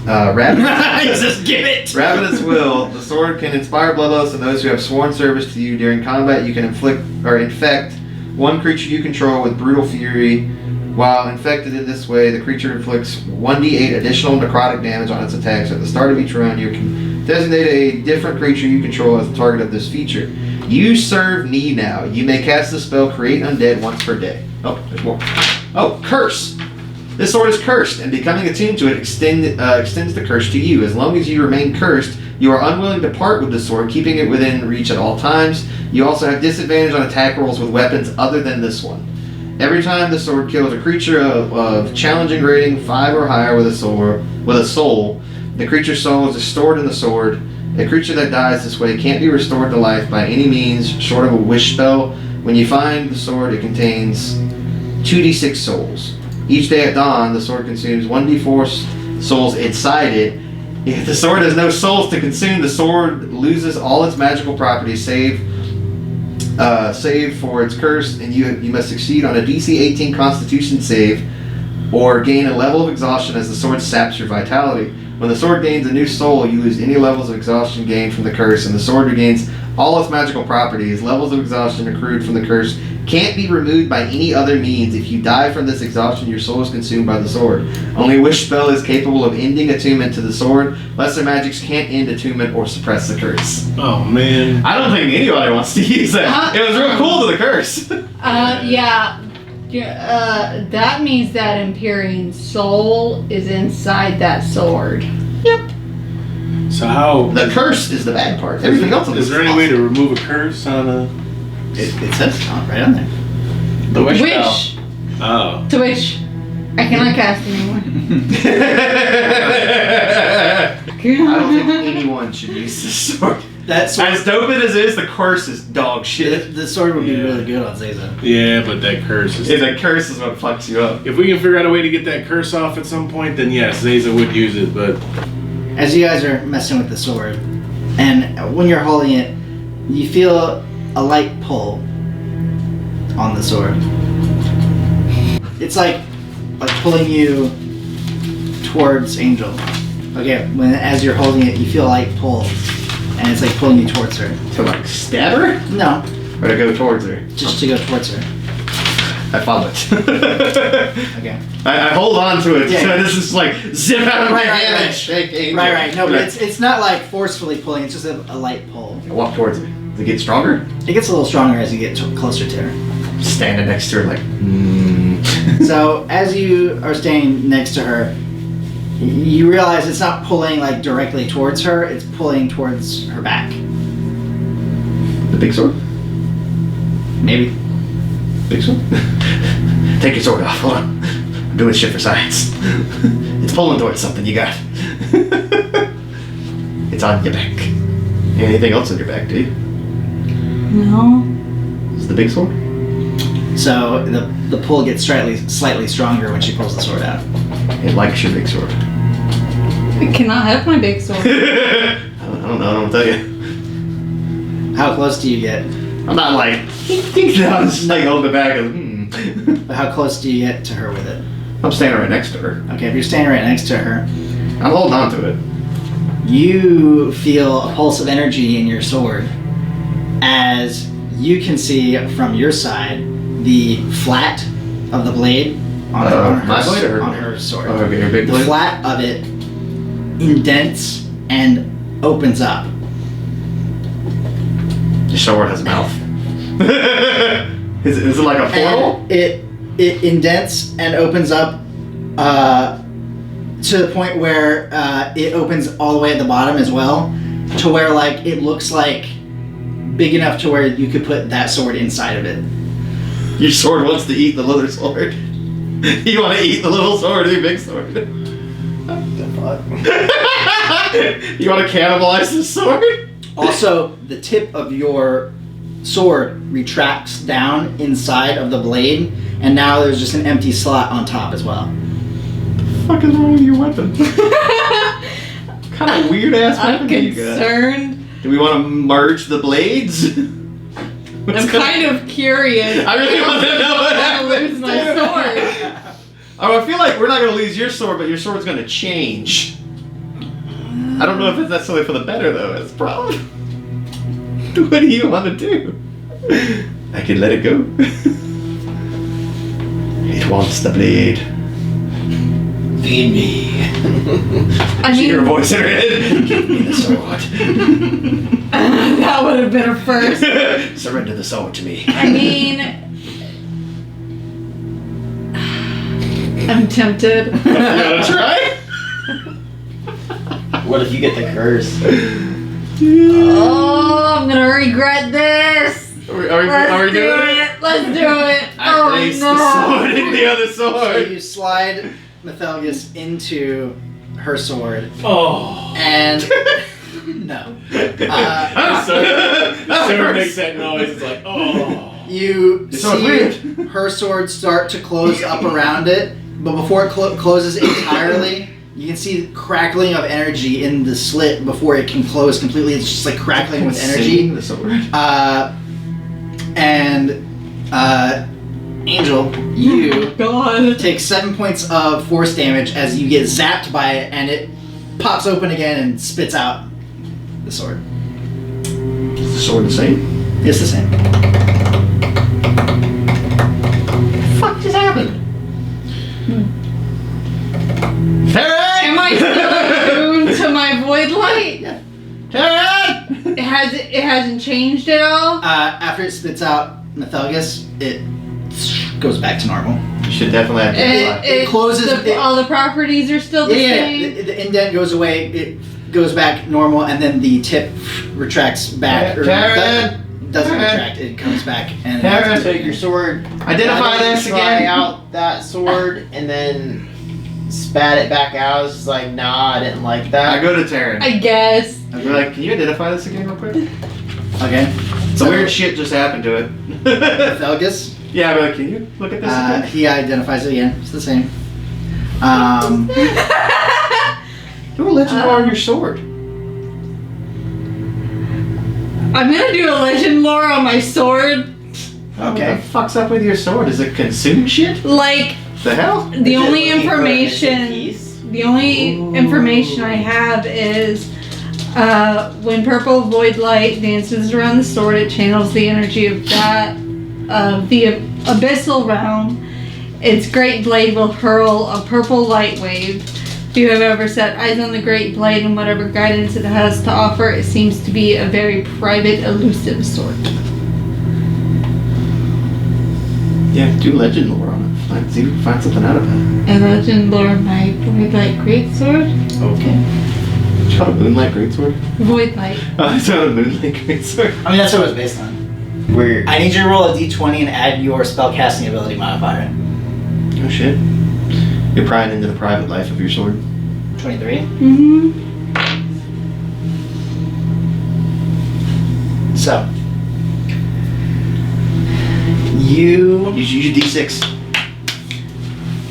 Just give it! Ravenous Will. The sword can inspire bloodlust in those who have sworn service to you. During combat, you can infect one creature you control with brutal fury. While infected in this way, the creature inflicts 1d8 additional necrotic damage on its attacks. At the start of each round, you can designate a different creature you control as the target of this feature. You serve me now. You may cast the spell Create Undead once per day. Oh, there's more. Oh, Curse. This sword is cursed, and becoming attuned to it extends the curse to you. As long as you remain cursed, you are unwilling to part with the sword, keeping it within reach at all times. You also have disadvantage on attack rolls with weapons other than this one. Every time the sword kills a creature of challenging rating 5 or higher with a soul, the creature's soul is stored in the sword. A creature that dies this way can't be restored to life by any means short of a wish spell. When you find the sword, it contains 2d6 souls. Each day at dawn, the sword consumes 1d4 souls inside it. If the sword has no souls to consume, the sword loses all its magical properties, save for its curse, and you must succeed on a DC 18 Constitution save, or gain a level of exhaustion as the sword saps your vitality. When the sword gains a new soul, you lose any levels of exhaustion gained from the curse, and the sword regains all its magical properties. Levels of exhaustion accrued from the curse can't be removed by any other means. If you die from this exhaustion, your soul is consumed by the sword. Only a wish spell is capable of ending attunement to the sword. Lesser magics can't end attunement or suppress the curse. Oh man. I don't think anybody wants to use that. It was real cool to the curse. That means that Empyrean soul is inside that sword. So how? The curse is the bad part. Everything else Is there any way to remove a curse on a? It says right on there. The wish spell. Wish. Oh. To which I cannot cast anymore. I don't think anyone should use this sword. That sword, As dope as it is, the curse is dog shit. the sword would be really good on Zaza. Yeah, but that curse is. Yeah, the curse is what fucks you up. If we can figure out a way to get that curse off at some point, then yes, Zaza would use it. But As you guys are messing with the sword, and when you're holding it, you feel a light pull on the sword. It's like pulling you towards Angel. Okay, as you're holding it, you feel a light pull, and it's like pulling you towards her. To like stab her? No, Or to go towards her? just to go towards her. I follow it. Okay. I hold on to it, Yeah. so this is like zip out of my Right, hand right. and shake Angel. Right. No, but it's not like forcefully pulling. It's just a light pull. I walk towards her. Does it get stronger? It gets a little stronger as you get closer to her. Standing next to her like, So as you are standing next to her, you realize it's not pulling like directly towards her. It's pulling towards her back. The big sword? Maybe. Big sword? Take your sword off. Hold on. I'm doing shit for science. It's pulling towards something you got. It's on your back. Anything else on your back, do you? No. Is it the big sword? So the pull gets slightly stronger when she pulls the sword out. It likes your big sword. I cannot have my big sword. I don't know. I don't tell you. How close do you get? I'm not like. I'm just like holding it back. And, But how close do you get to her with it? I'm standing right next to her. Okay, if you're standing right next to her, I'm holding on to it. you feel a pulse of energy in your sword as you can see from your side the flat of the blade on my blade or her? on her sword. Oh, okay, your big The blade. flat of it indents and opens up. Your sword has a mouth. Is it like a portal? And it indents and opens up to the point where it opens all the way at the bottom as well, to where like it looks like big enough to where you could put that sword inside of it. Your sword wants to eat the little sword. You want to eat the little sword, your big sword. The fuck? You want to cannibalize the sword? Also, the tip of your sword retracts down inside of the blade, and now there's just an empty slot on top as well. What the fuck is wrong with your weapon? What kind of weird ass I'm weapon do you got? concerned. Do we want to merge the blades? I'm kind of curious. I really want to know what I'm happens. gonna lose my sword. Oh, I feel like we're not going to lose your sword, but your sword's going to change. I don't know if it's necessarily for the better, though. That's the problem. What do you want to do? I can let it go. It wants the blade. Feed me. I See her mean, voice in her head. Give me the sword. that would have been a first. Surrender the sword to me. I mean, I'm tempted. You want to try? What if you get the curse? Oh, I'm gonna regret this. Are we Let's doing do it? it. Let's do it. I Oh place the no. sword in the other So sword. you slide Methelgus into her sword, Oh. and no. I'm sorry. Sarah makes that noise. It's like, oh. You It's so see weird. her sword start to close up around it, but before it closes entirely, you can see the crackling of energy in the slit before it can close completely. It's just like crackling with energy. The sword. Angel, you God. take 7 points of force damage as you get zapped by it, and it pops open again and spits out the sword. Is the sword the same? It's the same. What the fuck just happened? Am I still attuned to my void light? Taryn! It hasn't changed at all. After it spits out Methelgus, it goes back to normal. You should definitely have to It closes- all the properties are still the same. The indent goes away, it goes back normal, and then the tip retracts back. Or Taryn! doesn't Taryn! retract, it comes back. And Taryn! Take your sword. Identify this Try again. out that sword and then spat it back out. It's just like, nah, I didn't like I that. go to Taryn. I guess. I'd be like, can you identify this again real quick? Okay. Some weird shit just happened to it. Methelgus, Yeah, I'd be like, can you look at this again? he identifies it again. It's the same. Do a legend lore on your sword. I'm gonna do a legend lore on my sword. What Okay. the fuck's up with your sword? Does it consume shit? Like The hell? the Is it only looking for a missing information. piece? The only information I have is when purple void light dances around the sword, it channels the energy of the abyssal realm. Its great blade will hurl a purple light wave. If you have ever set eyes on the great blade and whatever guidance it has to offer, it seems to be a very private, elusive sort. Yeah, do legend lore on it. See if you can find something out of it. A legend lore my void light greatsword. Okay. It's called a moonlight greatsword. Void light. Oh, it's not a moonlight greatsword. I mean, that's what it was based on. Weird. I need you to roll a d20 and add your spellcasting ability modifier. Oh shit. You're prying into the private life of your sword. 23. Mm-hmm. So, You Use your D6.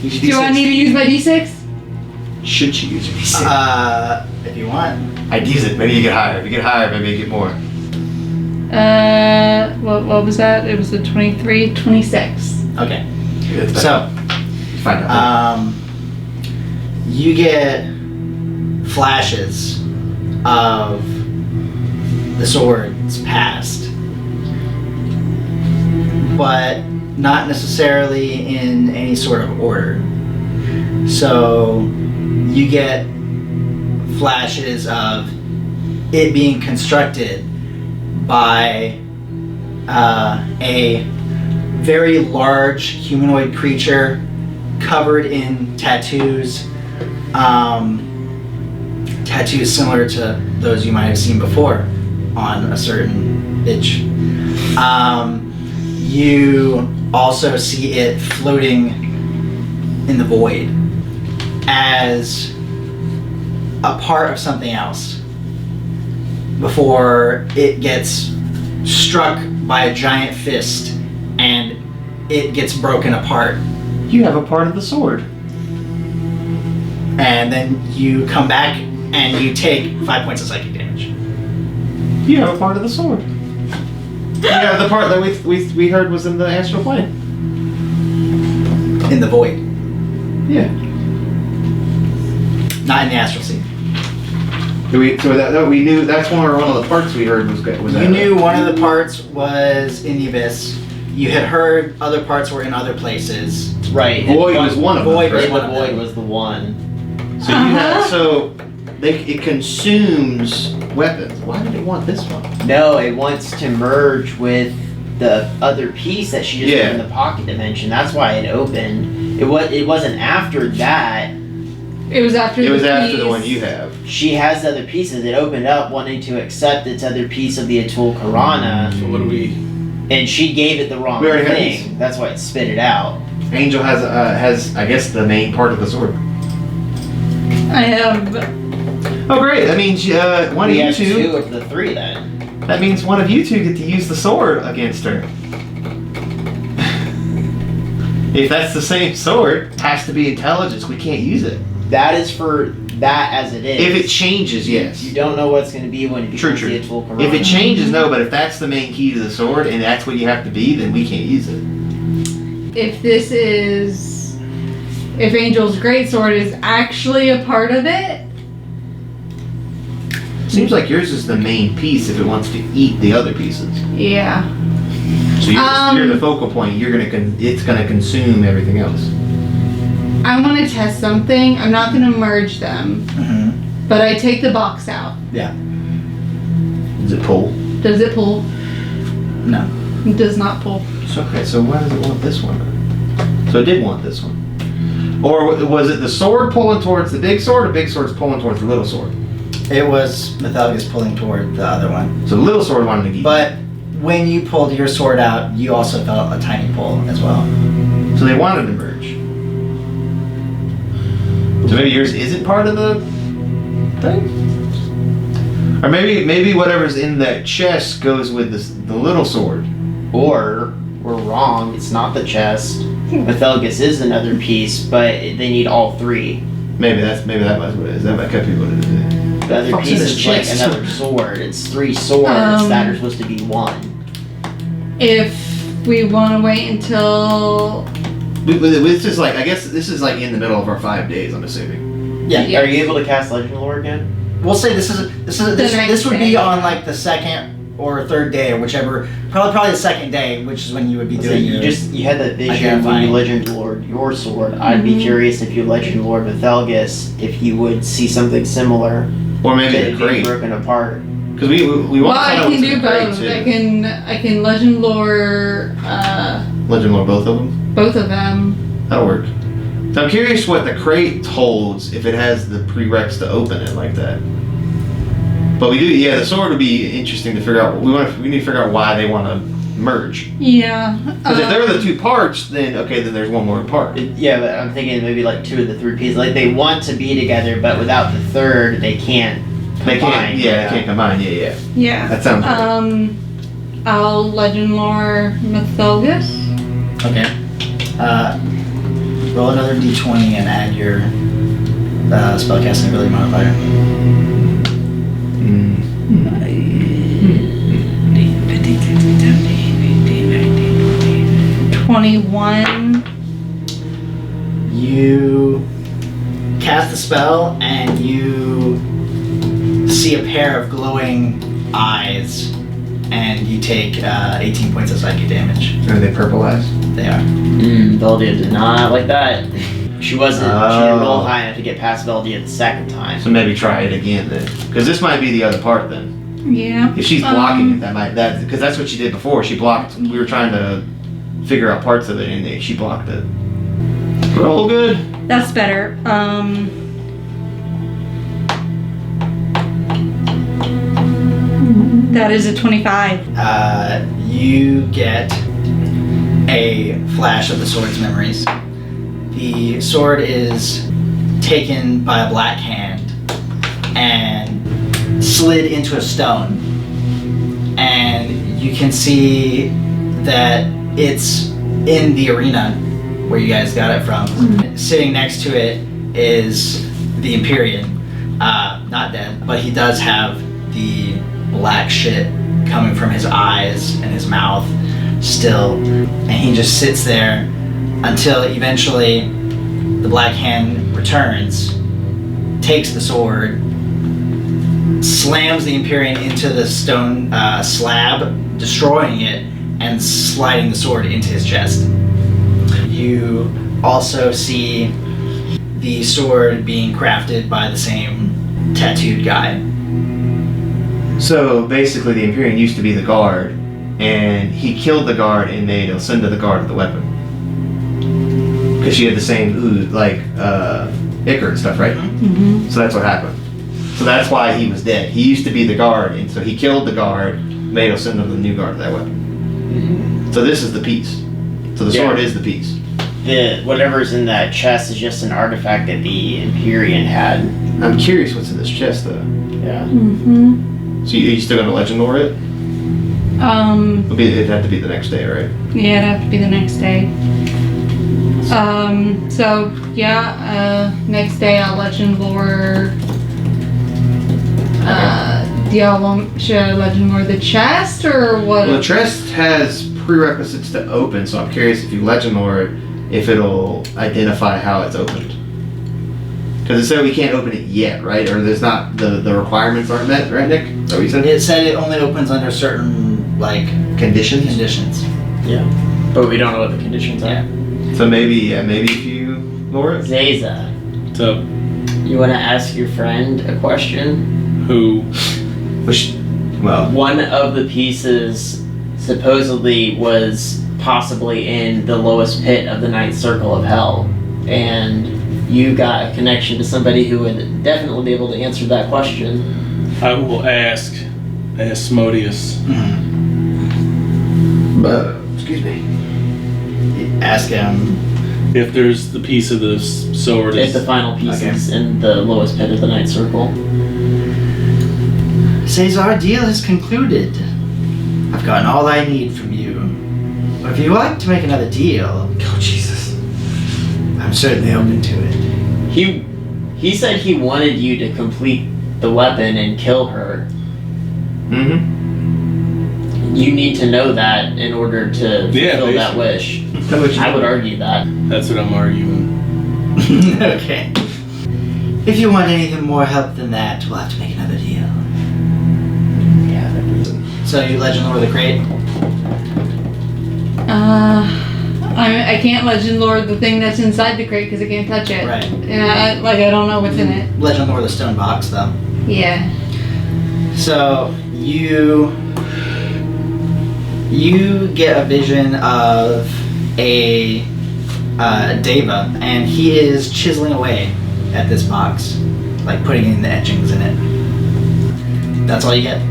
Use your Do I D6. need to use my D6? Should you use your D6? if you want. I'd use it. Maybe you get higher. If you get higher, maybe you get more. What was that? It was a 23, 26. Okay. That's So, find out. you get flashes of the sword's past, but not necessarily in any sort of order. So you get flashes of it being constructed by a very large humanoid creature covered in tattoos. Tattoos similar to those you might have seen before on a certain bitch. You also see it floating in the void as a part of something else before it gets struck by a giant fist and it gets broken apart. You have a part of the sword. And then you come back and you take 5 points of psychic damage. You have a part of the sword. Yeah, the part that we heard was in the astral plane. In the void. Yeah. Not in the astral sea. We knew that's one of the parts we heard was You that. knew one of the parts was in the abyss. You had heard other parts were in other places. Right. Void was one of them. Void was right? one of Void them. was the one. So you had it consumes weapons. Why did it want this one? No, it wants to merge with the other piece that she just Yeah. put in the pocket dimension. That's why it opened. It wasn't after that. It was after It the was after the piece. one you have. She has the other pieces. It opened up wanting to accept its other piece of the Atul Karana, So what do we? and she gave it the wrong We already had thing. That's why it spit it out. Angel has I guess the main part of the sword. I have. Oh great! That means one of We you have two. two of the three then. That means one of you two get to use the sword against her. If that's the same sword, it has to be intelligence. We can't use it. That is for that as it is. If it changes, yes. You don't know what's going to be when it True, becomes true. the Atul Karana. If it changes, no. But if that's the main key to the sword, and that's what you have to be, then we can't use it. If Angel's greatsword is actually a part of it, Seems like yours is the main piece if it wants to eat the other pieces. yeah. So you're the focal point. It's gonna consume everything else. I want to test something. I'm not going to merge them, Mm-hmm. but I take the box out. Yeah. Does it pull? Does it pull? No. It does not pull. So, okay, so why does it want this one? So it did want this one. Or was it the sword pulling towards the big sword, or big sword's pulling towards the little sword? It was Methelgus pulling toward the other one. So the little sword wanted to get. But when you pulled your sword out, you also felt a tiny pull as well. So they wanted to merge. So maybe yours isn't part of the thing? Or maybe whatever's in that chest goes with the little sword. Or we're wrong. It's not the chest. Methelgus is another piece, but they need all three. Maybe that was what it is. That might could be what it is. The other Fuck's in piece his is like chest? another sword. It's three swords that are supposed to be one. If we want to wait until. This is like, I guess this is like in the middle of our 5 days, I'm assuming. Yeah. Yeah. Are you able to cast Legend Lore again? We'll say this next would be day. on like the second or third day or whichever. Probably the second day, which is when you would be So doing you your. had that vision when Identifying. you Legend Lord your sword. I'd be curious if you Legend Lord Methelgus, if you would see something similar Or to maybe it the being crate. broken apart. Because we Well, want to I find out can what's in do the crate both. too. I can legend lore Legend Lore both of them? both of them. That'll work. So I'm curious what the crate holds if it has the prereqs to open it like that. But we do, yeah. The sword would be interesting to figure out. We need to figure out why they want to merge. Yeah. Because if they're the two parts, then okay, then there's one more part. Yeah, but I'm thinking maybe like two of the three pieces. Like they want to be together, but without the third, they can't. They can't. combine. Yeah, they can't combine. Yeah. Yeah. That sounds right. I'll legend lore Methelgus. Okay. Roll another d20 and add your spellcasting ability modifier. 21. You cast the spell and you see a pair of glowing eyes, and you take 18 points of psychic damage. Are they purple eyes? They are. Veldia did not like that. She wasn't. She didn't roll high enough to get past Veldia the second time. So maybe try it again then, because this might be the other part then. Yeah. If she's blocking it, because that's what she did before. She blocked. We were trying to figure out parts of it, and she blocked it. Roll good. That's better. That is a 25. You get a flash of the sword's memories. The sword is taken by a black hand and slid into a stone. And you can see that it's in the arena where you guys got it from. Sitting next to it is the Empyrean. Not dead, but he does have the black shit coming from his eyes and his mouth still. And he just sits there until eventually the black hand returns, takes the sword, slams the Empyrean into the stone slab, destroying it and sliding the sword into his chest. You also see the sword being crafted by the same tattooed guy. So basically, the Empyrean used to be the guard, and he killed the guard and made Alcinda the guard of the weapon. Because she had the same ichor and stuff, right? Mm-hmm. So that's what happened. So that's why he was dead. He used to be the guard, and so he killed the guard, made Alcinda the new guard of that weapon. So this is the piece. So the sword is the piece. Whatever's in that chest is just an artifact that the Empyrean had. I'm curious what's in this chest, though. Yeah. Mm-hmm. So you still gonna legend lore it? It'd have to be the next day, right? Yeah, it'd have to be the next day. Next day I'll legend lore. Should I legend lore the chest or what? Well, the chest has prerequisites to open, so I'm curious if you legend lore it, if it'll identify how it's opened. Because it said we can't open it yet, right? Or there's not, the requirements aren't met, right, Nick? Is that what you said? It said it only opens under certain, conditions? Yeah. But we don't know what the conditions are. So maybe if you lore it? Zayza, So, you want to ask your friend a question? who? One of the pieces supposedly was possibly in the lowest pit of the ninth circle of hell. And you got a connection to somebody who would definitely be able to answer that question. I will ask Asmodeus. Excuse me. Ask him. If there's the piece of the sword If the final piece is in the lowest pit of the ninth circle. Says our deal is concluded. I've gotten all I need from you. But if you like to make another deal, Oh, Jesus. I'm certainly open to it. He said he wanted you to complete the weapon and kill her. Mm-hmm. You need to know that in order to fulfill that wish. I would argue that. That's what I'm arguing. Okay. If you want anything more help than that, we'll have to make another deal. Yeah. So you legend lore the crate? I can't legend lore the thing that's inside the crate because I can't touch it. Right. And I don't know what's in it. Legend lore the stone box, though. Yeah. So you get a vision of a Deva, and he is chiseling away at this box, like putting in the etchings in it. That's all you get.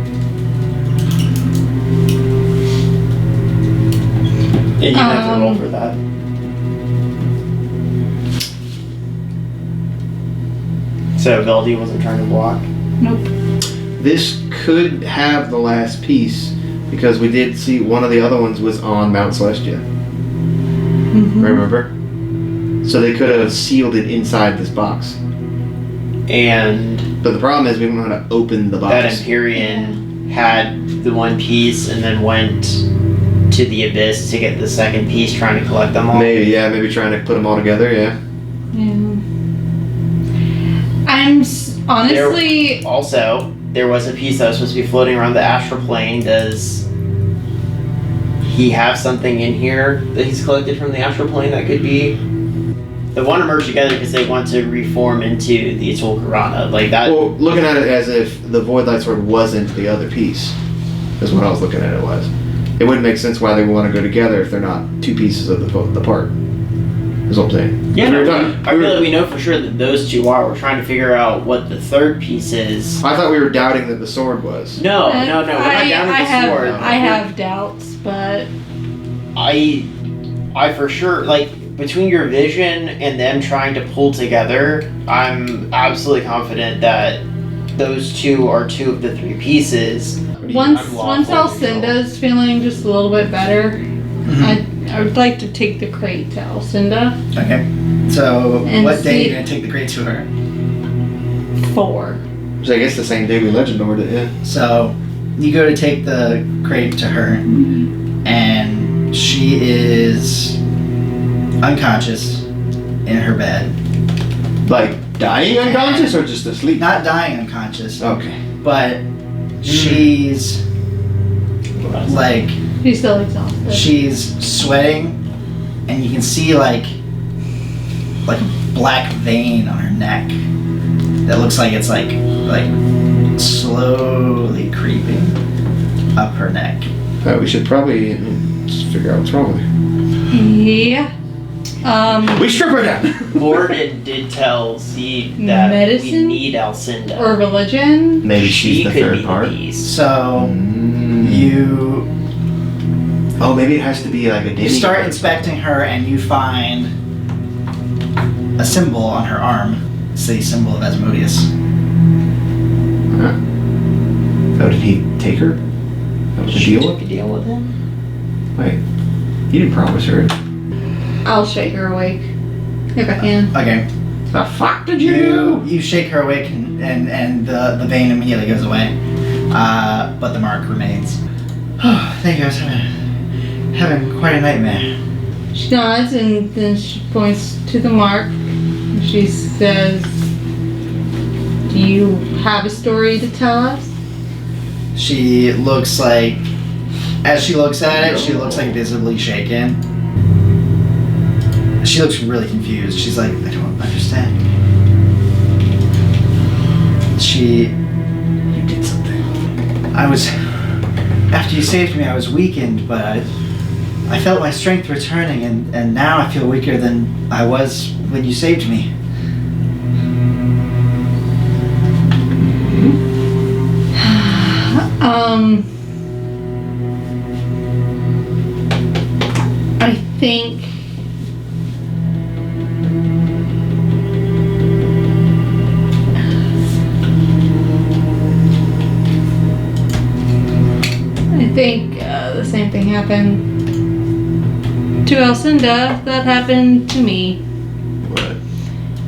And you have to roll for that. So Veldy wasn't trying to block. Nope. This could have the last piece, because we did see one of the other ones was on Mount Celestia. Remember? So they could have sealed it inside this box. And But the problem is we don't know how to open the box. that Empyrean had the one piece and then went to the Abyss to get the second piece, trying to collect them all. Maybe trying to put them all together, yeah. Honestly. Also, there was a piece that was supposed to be floating around the astral plane. Does he have something in here that he's collected from the astral plane that could be? They want to merge together because they want to reform into the Atul Karana. Like that. Well, looking at it as if the Void Light Sword wasn't the other piece, is what I was looking at it was. It wouldn't make sense why they would want to go together if they're not two pieces of the part. Is what I'm saying. Yeah, I feel like we know for sure that those two are. We're trying to figure out what the third piece is. I thought we were doubting that the sword was. No. We're not down to the sword. I have doubts, but I for sure, like, between your vision and them trying to pull together, I'm absolutely confident that those two are two of the three pieces. once Alcinda's feeling just a little bit better, I would like to take the crate to Alcinda. Okay. So, And what day are see- you going to take the crate to her? 4. So I guess the same day we legend ordered it, yeah. So, you go to take the crate to her, and she is unconscious in her bed. Like dying unconscious or just asleep? Not dying unconscious, Okay. but she's like, She's still exhausted. she's sweating, and you can see like a black vein on her neck that looks like it's like slowly creeping up her neck. We should probably just figure out what's wrong with her. Yeah. We strip her down. Gordon did tell Z that we Medicine? need Alcinda. Or religion. Maybe she could be the piece. So you Oh, maybe it has to be like a you start inspecting her, and you find a symbol on her arm. It's the symbol of Asmodeus. Huh? Oh, did he take her? That was the She deal? took a deal with him? Wait. He didn't promise her. I'll shake her awake. If I can. Okay. The fuck did you do? You shake her awake, and the vein immediately goes away. But the mark remains. Oh, thank you. I was having quite a nightmare. She nods and then she points to the mark. She says, "Do you have a story to tell us?" She looks like, as she looks at it, she looks like visibly shaken. She looks really confused. She's like, I don't understand. You did something. After you saved me, I was weakened, but I felt my strength returning, and now I feel weaker than I was when you saved me. I think the same thing happened to Alcinda that happened to me. What?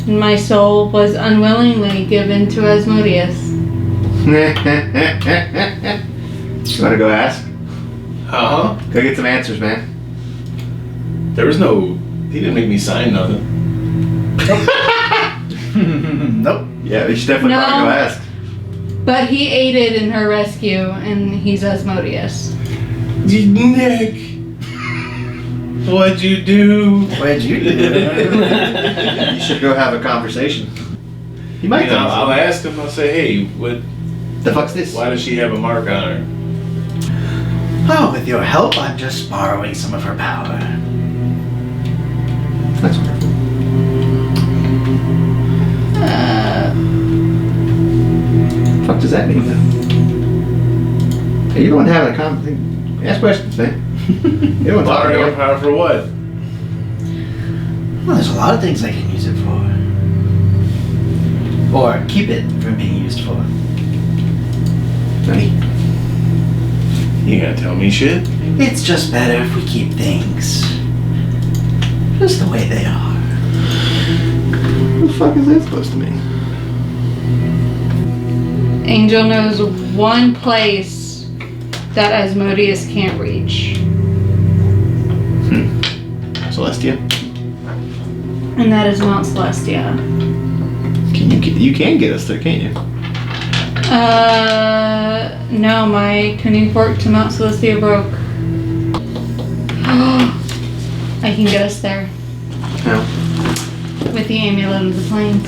And my soul was unwillingly given to Asmodeus. You wanna go ask? Uh-huh. Go get some answers, man. There was no... He didn't make me sign nothing. Nope. Yeah, we should definitely No. probably go ask. But he aided in her rescue, and he's Asmodeus. Nick! What'd you do? What'd you do? You should go have a conversation. You might tell us. I'll ask him, I'll say, hey, what? The fuck's this? Why does she have a mark on her? Oh, with your help, I'm just borrowing some of her power. That's wonderful. What the fuck does that mean, though? Hey, you're the one having a conversation. Ask questions, man. You don't want to talk Borrowing her about power for what? Well, there's a lot of things I can use it for. Or keep it from being used for. Honey. You gonna tell me shit? It's just better if we keep things Just the way they are. What the fuck is that supposed to mean? Angel knows one place that Asmodeus can't reach. Celestia? And that is Mount Celestia. You can get us there, can't you? No, my tuning fork to Mount Celestia broke. I can get us there. How? With the amulet of the plains.